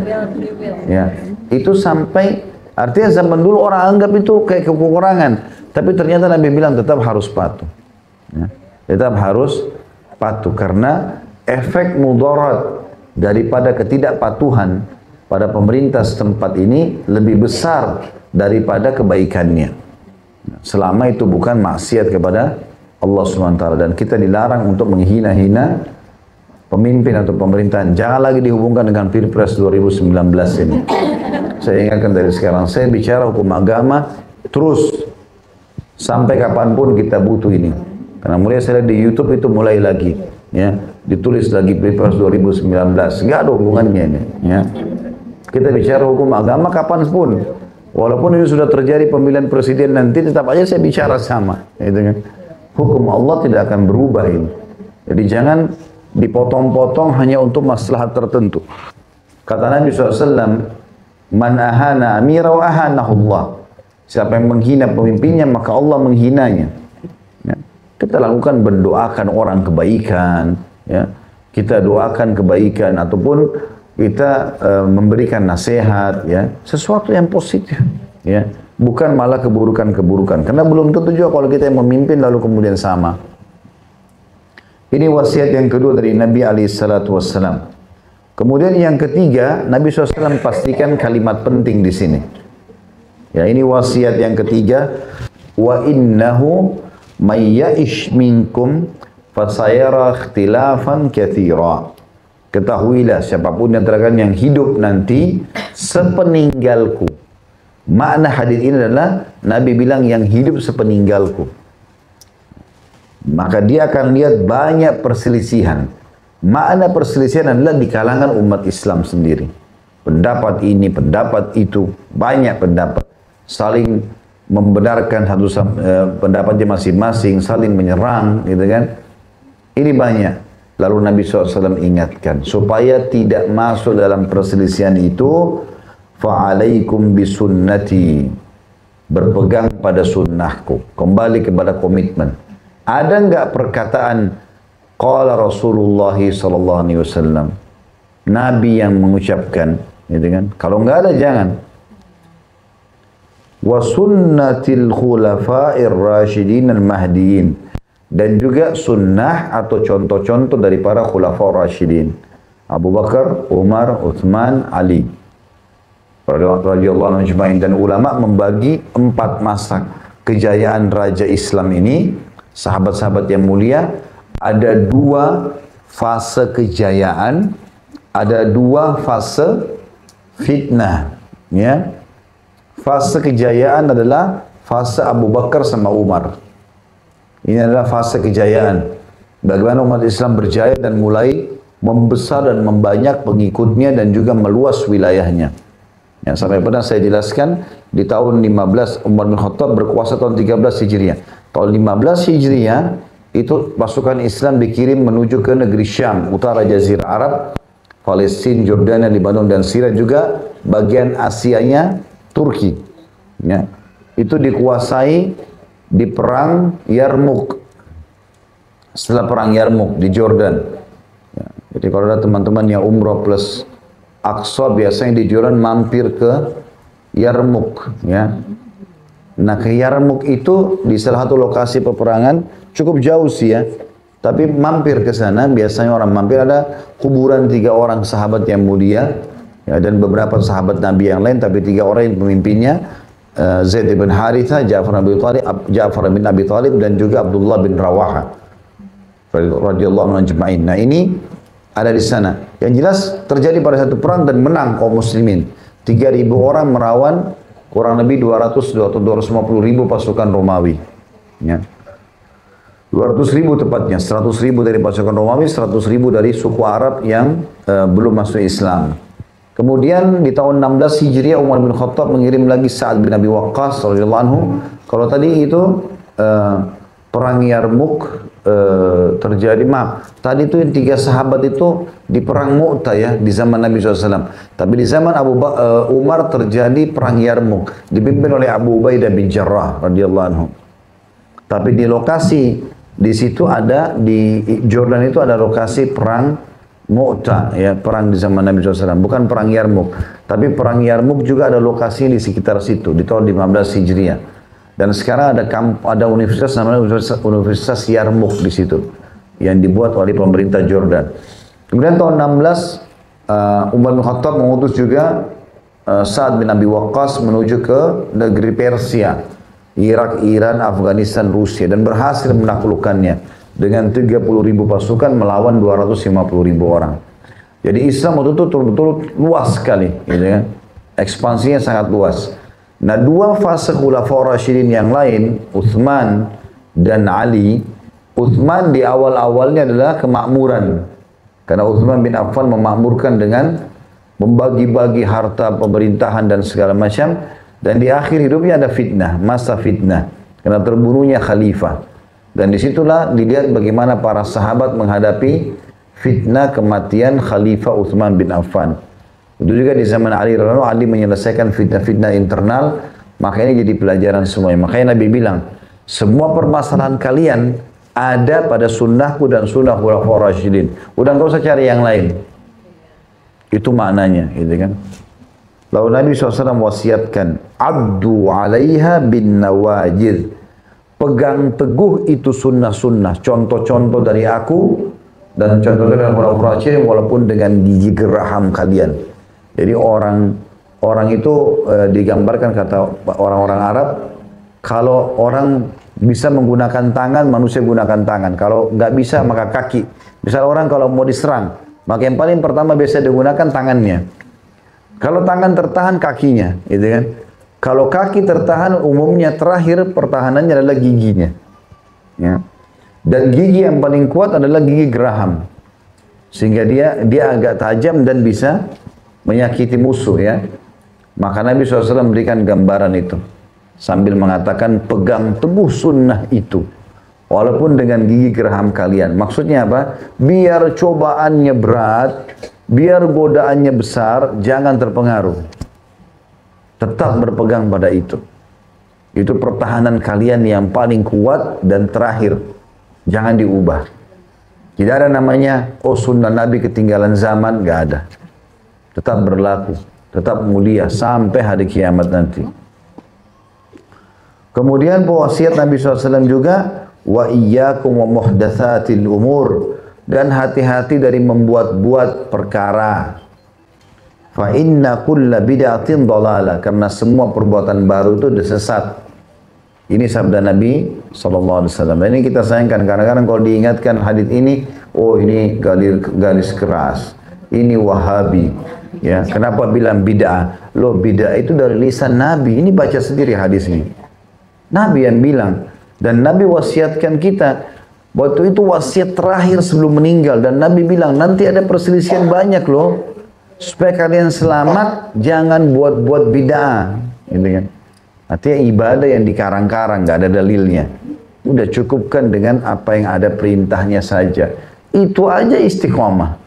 Ya. Itu sampai, artinya zaman dulu orang anggap itu kayak kekurangan. Tapi ternyata Nabi bilang tetap harus patuh. Ya. Tetap harus patuh karena efek mudarat daripada ketidakpatuhan pada pemerintah setempat ini lebih besar daripada kebaikannya. Selama itu bukan maksiat kepada Allah SWT, dan kita dilarang untuk menghina-hina pemimpin atau pemerintahan. Jangan lagi dihubungkan dengan Pilpres 2019 ini. Saya ingatkan dari sekarang, saya bicara hukum agama terus sampai kapanpun kita butuh ini. Karena mulai saya lihat di YouTube itu mulai lagi, ya, ditulis lagi Pilpres 2019, nggak ada hubungannya ini, ya. Kita bicara hukum agama kapanpun, walaupun ini sudah terjadi pemilihan presiden nanti, tetap aja saya bicara sama, gitu kan. Hukum Allah tidak akan berubah ini. Jadi jangan dipotong-potong hanya untuk maslahat tertentu. Kata Nabi SAW, man ahana amira wa ahanahullah. Siapa yang menghina pemimpinnya, maka Allah menghinanya. Kita lakukan mendoakan orang kebaikan, ya. Kita doakan kebaikan ataupun kita memberikan nasihat, ya, sesuatu yang positif, ya, bukan malah keburukan-keburukan. Karena belum tentu juga kalau kita yang memimpin lalu kemudian sama. Ini wasiat yang kedua dari Nabi SAW. Kemudian yang ketiga, Nabi SAW pastikan kalimat penting di sini. Ya, ini wasiat yang ketiga, wa innahu may ya'ish minkum fasayara ikhtilafan katsira. Ketahuilah siapapun yang terkadang yang hidup nanti sepeninggalku. Makna hadis ini adalah Nabi bilang yang hidup sepeninggalku. Maka dia akan lihat banyak perselisihan. Makna perselisihan adalah di kalangan umat Islam sendiri. Pendapat ini, pendapat itu, banyak pendapat. Saling membenarkan satu pendapatnya masing-masing, saling menyerang, gitu kan. Ini banyak. Lalu Nabi SAW ingatkan, supaya tidak masuk dalam perselisihan itu, fa'alaikum bisunnati, berpegang pada sunnahku, kembali kepada komitmen. Ada enggak perkataan qala Rasulullah SAW, Nabi yang mengucapkan, gitu kan. Kalau enggak ada, jangan. Wa sunnatil khulafa'ir rasyidin al-mahdiyin, dan juga sunnah atau contoh-contoh dari para khulafa'ur rasyidin, Abu Bakar, Umar, Uthman, Ali radhiyallahu anhum ajma'in. Dan ulama membagi 4 masa kejayaan raja Islam ini, sahabat-sahabat yang mulia. Ada 2 fase kejayaan, ada 2 fase fitnah, ya. Fase kejayaan adalah fase Abu Bakar sama Umar. Ini adalah fase kejayaan. Bagaimana umat Islam berjaya dan mulai membesar dan membanyak pengikutnya dan juga meluas wilayahnya. Ya, sampai pernah saya jelaskan di tahun 15 Umar bin Khattab berkuasa tahun 13 Hijriah. Tahun 15 Hijriah itu pasukan Islam dikirim menuju ke negeri Syam, utara Jazirah Arab, Palestina, Jordania, Lebanon dan Syria, juga bagian Asianya Turki, ya, itu dikuasai di perang Yarmuk. Setelah perang Yarmuk di Jordan, ya, jadi kalau ada teman-teman yang umroh plus Aqsa, biasanya di Jordan mampir ke Yarmuk, ya. Nah, ke Yarmuk itu di salah satu lokasi peperangan, cukup jauh sih, ya, tapi mampir ke sana. Biasanya orang mampir, ada kuburan 3 orang sahabat yang mulia, ya, dan beberapa sahabat Nabi yang lain, tapi 3 orang yang pemimpinnya, Zaid bin Haritha, Ja'far bin Abi Thalib, dan juga Abdullah bin Rawaha radhiyallahu anhu ajma'in. Nah, ini ada di sana. Yang jelas terjadi pada satu perang dan menang kaum muslimin. 3.000 orang melawan kurang lebih 250.000 pasukan Romawi. Ya. 200.000 tepatnya, 100.000 dari pasukan Romawi, 100.000 dari suku Arab yang belum masuk Islam. Kemudian di tahun 16 Hijriah Umar bin Khattab mengirim lagi Sa'ad bin Abi Waqqas radhiyallahu anhu. Kalau tadi itu perang Yarmuk terjadi, tadi itu yang 3 sahabat itu di perang Mu'tah ya di zaman Nabi SAW. Tapi di zaman Umar terjadi perang Yarmuk dipimpin oleh Abu Ubaidah bin Jarrah radhiyallahu anhu. Tapi di lokasi di situ ada di Jordan itu ada lokasi perang Mu'tah ya, perang di zaman Nabi SAW, bukan perang Yarmuk. Tapi perang Yarmuk juga ada lokasi di sekitar situ di tahun 15 Hijriah. Dan sekarang ada universitas namanya Universitas Yarmuk di situ yang dibuat oleh pemerintah Jordan. Kemudian tahun 16 Umar bin Khattab mengutus juga Sa'ad bin Abi Waqqas menuju ke negeri Persia, Irak, Iran, Afghanistan, Rusia, dan berhasil menaklukkannya dengan 30.000 pasukan melawan 250.000 orang. Jadi Islam waktu itu betul-betul luas sekali, gitu kan? Ekspansinya sangat luas. Nah, 2 fase Khulafaur Rasyidin yang lain, Utsman dan Ali. Utsman di awal-awalnya adalah kemakmuran. Karena Utsman bin Affan memakmurkan dengan membagi-bagi harta pemerintahan dan segala macam. Dan di akhir hidupnya ada fitnah, masa fitnah. Karena terbunuhnya khalifah. Dan disitulah dilihat bagaimana para sahabat menghadapi fitnah kematian Khalifah Utsman bin Affan. Itu juga di zaman Ali radhiyallahu anhu, Ali menyelesaikan fitnah-fitnah internal, maka ini jadi pelajaran semuanya. Makanya Nabi bilang, semua permasalahan kalian ada pada sunnahku dan sunnah Khulafaur Rasyidin. Udah nggak usah cari yang lain. Itu maknanya, gitu kan. Lalu Nabi SAW wasiatkan, Abdu alaiha bin nawajid. Pegang teguh itu sunnah-sunnah, contoh-contoh dari aku, dan contoh dari Khulafaur Rasyidin, walaupun dengan gigi geraham kalian. Jadi orang itu digambarkan kata orang-orang Arab, kalau orang bisa menggunakan tangan, manusia gunakan tangan. Kalau nggak bisa, maka kaki. Misal orang kalau mau diserang, maka yang paling pertama biasa digunakan tangannya. Kalau tangan tertahan, kakinya, gitu kan? Kalau kaki tertahan, umumnya terakhir pertahanannya adalah giginya. Ya. Dan gigi yang paling kuat adalah gigi geraham. Sehingga dia agak tajam dan bisa menyakiti musuh ya. Maka Nabi SAW memberikan gambaran itu. Sambil mengatakan pegang teguh sunnah itu. Walaupun dengan gigi geraham kalian. Maksudnya apa? Biar cobaannya berat, biar godaannya besar, jangan terpengaruh. Tetap berpegang pada itu. Itu pertahanan kalian yang paling kuat dan terakhir. Jangan diubah. Tidak ada namanya, oh sunnah Nabi ketinggalan zaman, gak ada. Tetap berlaku, tetap mulia sampai hari kiamat nanti. Kemudian wasiat Nabi SAW juga, wa iyyakum wa muhdatsatil umur, dan hati-hati dari membuat-buat perkara. Fa inna kulla bid'atin dhalalah, karena semua perbuatan baru itu sesat. Ini sabda Nabi SAW. Ini kita sayangkan, kadang-kadang kalau diingatkan hadis ini, oh ini garis keras, ini Wahabi. Ya, kenapa bilang bid'ah? Loh, bid'ah itu dari lisan Nabi. Ini baca sendiri hadis ini. Nabi yang bilang, dan Nabi wasiatkan kita. Waktu itu wasiat terakhir sebelum meninggal, dan Nabi bilang nanti ada perselisihan banyak loh. Supaya kalian selamat, jangan buat-buat bid'ah. Gitu kan? Artinya ibadah yang dikarang-karang, nggak ada dalilnya. Udah cukupkan dengan apa yang ada perintahnya saja. Itu aja istiqomah.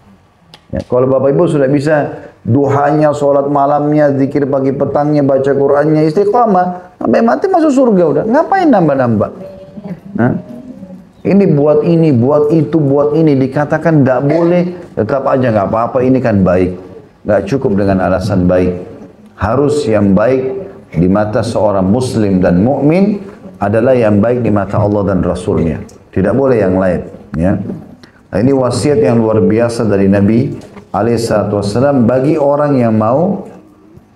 Ya, kalau Bapak Ibu sudah bisa duhanya, sholat malamnya, zikir pagi petangnya, baca Qur'annya, istiqomah, sampai mati masuk surga udah. Ngapain nambah-nambah? Nah, ini buat ini, buat itu, buat ini, dikatakan tidak boleh, tetap aja nggak apa-apa, ini kan baik. Nggak cukup dengan alasan baik. Harus yang baik di mata seorang muslim dan mukmin adalah yang baik di mata Allah dan Rasulnya. Tidak boleh yang lain. Ya. Nah, ini wasiat yang luar biasa dari Nabi alaihissalam bagi orang yang mau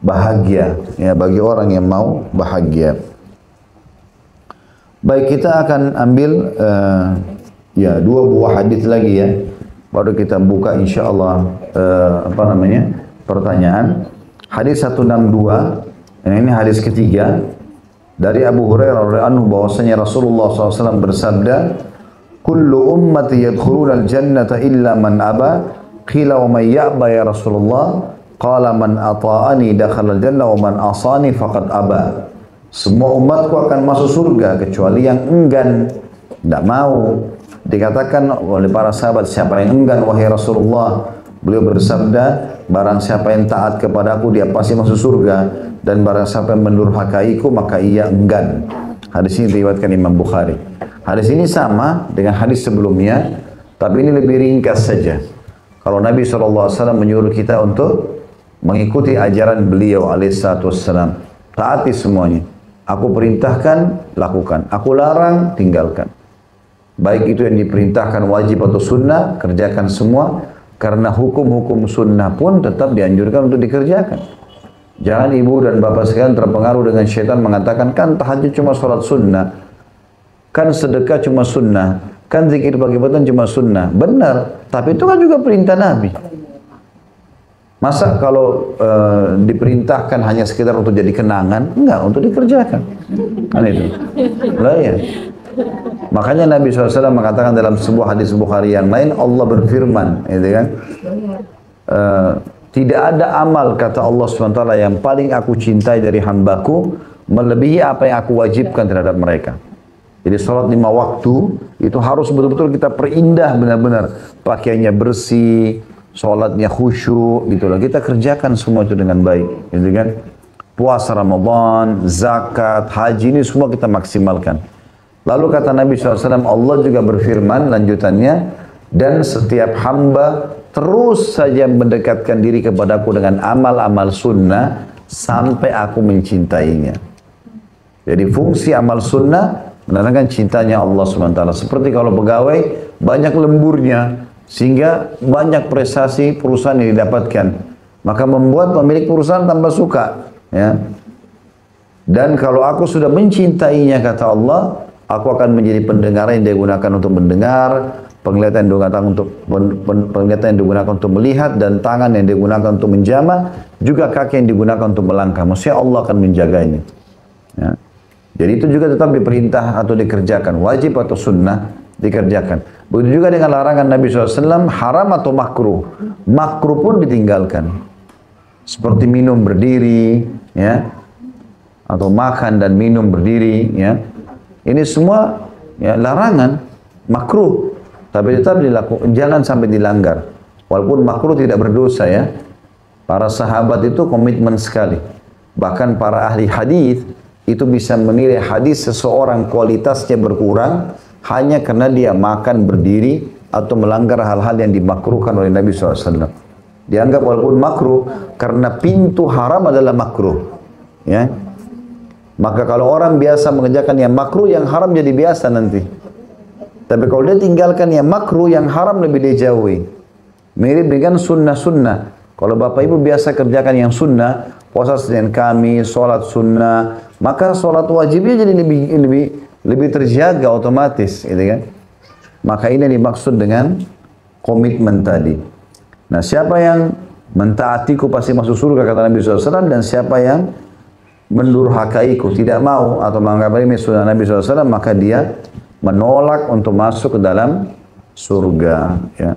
bahagia. Ya, bagi orang yang mau bahagia. Baik, kita akan ambil Ya, dua buah hadis lagi ya. Baru kita buka insyaallah pertanyaan. Hadis 162, ini hadis ketiga dari Abu Hurairah radhiyallahu anhu bahwasanya Rasulullah SAW bersabda, "Kullu ummati yadkhuluna al-jannata illa man aba." Qila wa man ya'ba ya Rasulullah? Qala man ata'ani dakhala al-jannah wa man asani faqad aba. Semua umatku akan masuk surga kecuali yang enggan, tidak mau. Dikatakan oleh para sahabat, siapa yang enggan wahai Rasulullah? Beliau bersabda, barang siapa yang taat kepadaku dia pasti masuk surga, dan barang siapa yang mendurhakaiku maka ia enggan. Hadis ini diriwayatkan Imam Bukhari. Hadis ini sama dengan hadis sebelumnya, tapi ini lebih ringkas saja. Kalau Nabi SAW menyuruh kita untuk mengikuti ajaran beliau alaihissalam, taati semuanya. Aku perintahkan, lakukan. Aku larang, tinggalkan. Baik itu yang diperintahkan wajib atau sunnah, kerjakan semua. Karena hukum-hukum sunnah pun tetap dianjurkan untuk dikerjakan. Jangan ibu dan bapak sekalian terpengaruh dengan syaitan mengatakan, kan tahajud cuma sholat sunnah, kan sedekah cuma sunnah, kan zikir pagi petang cuma sunnah. Benar, tapi itu kan juga perintah Nabi. Masa kalau diperintahkan hanya sekitar untuk jadi kenangan? Enggak, untuk dikerjakan. Kan itu. Lah ya. Makanya Nabi SAW mengatakan dalam sebuah hadis Bukhari yang lain, Allah berfirman, gitu kan, tidak ada amal, kata Allah SWT, yang paling aku cintai dari hambaku melebihi apa yang aku wajibkan terhadap mereka. Jadi sholat 5 waktu itu harus betul-betul kita perindah benar-benar, pakaiannya bersih, sholatnya khusyuk, gitulah. Kita kerjakan semua itu dengan baik, gitu kan. Puasa Ramadan, zakat, haji, ini semua kita maksimalkan. Lalu kata Nabi SAW, Allah juga berfirman lanjutannya, dan setiap hamba terus saja mendekatkan diri kepadaku dengan amal-amal sunnah sampai aku mencintainya. Jadi fungsi amal sunnah menandakan cintanya Allah SWT. Seperti kalau pegawai banyak lemburnya sehingga banyak prestasi perusahaan yang didapatkan, maka membuat pemilik perusahaan tambah suka. Ya. Dan kalau aku sudah mencintainya, kata Allah, aku akan menjadi pendengar yang dia gunakan untuk mendengar, penglihatan yang digunakan untuk melihat, dan tangan yang digunakan untuk menjamah, juga kaki yang digunakan untuk melangkah. Maksudnya Allah akan menjaganya. Ya. Jadi itu juga tetap diperintah atau dikerjakan, wajib atau sunnah dikerjakan. Begitu juga dengan larangan Nabi SAW, haram atau makruh. Makruh pun ditinggalkan. Seperti minum berdiri, ya, atau makan dan minum berdiri, ya. Ini semua ya, larangan, makruh, tapi tetap dilakukan, jangan sampai dilanggar. Walaupun makruh tidak berdosa ya. Para sahabat itu komitmen sekali. Bahkan para ahli hadis itu bisa menilai hadis seseorang kualitasnya berkurang hanya karena dia makan berdiri atau melanggar hal-hal yang dimakruhkan oleh Nabi SAW. Dianggap walaupun makruh karena pintu haram adalah makruh. Ya. Maka kalau orang biasa mengerjakan yang makruh, yang haram jadi biasa nanti. Tapi kalau dia tinggalkan yang makruh, yang haram lebih dijauhi. Mirip dengan sunnah-sunnah. Kalau bapak ibu biasa kerjakan yang sunnah, puasa Senin Kamis, sholat sunnah, maka sholat wajibnya jadi lebih terjaga otomatis, gitu kan? Maka ini dimaksud dengan komitmen tadi. Nah, siapa yang mentaatiku pasti masuk surga, kata Nabi SAW, dan siapa yang mendurhakaiku, tidak mau atau menganggap ini sunnah Nabi SAW, maka dia menolak untuk masuk ke dalam surga. Ya.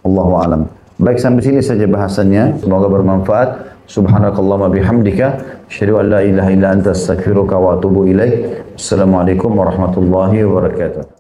Allahu a'lam. Baik, sampai sini saja bahasannya. Semoga bermanfaat. Subhanakallahumma bihamdika, asyhadu an la ilaha illa anta, astaghfiruka wa atubu ilaik. Assalamualaikum warahmatullahi wabarakatuh.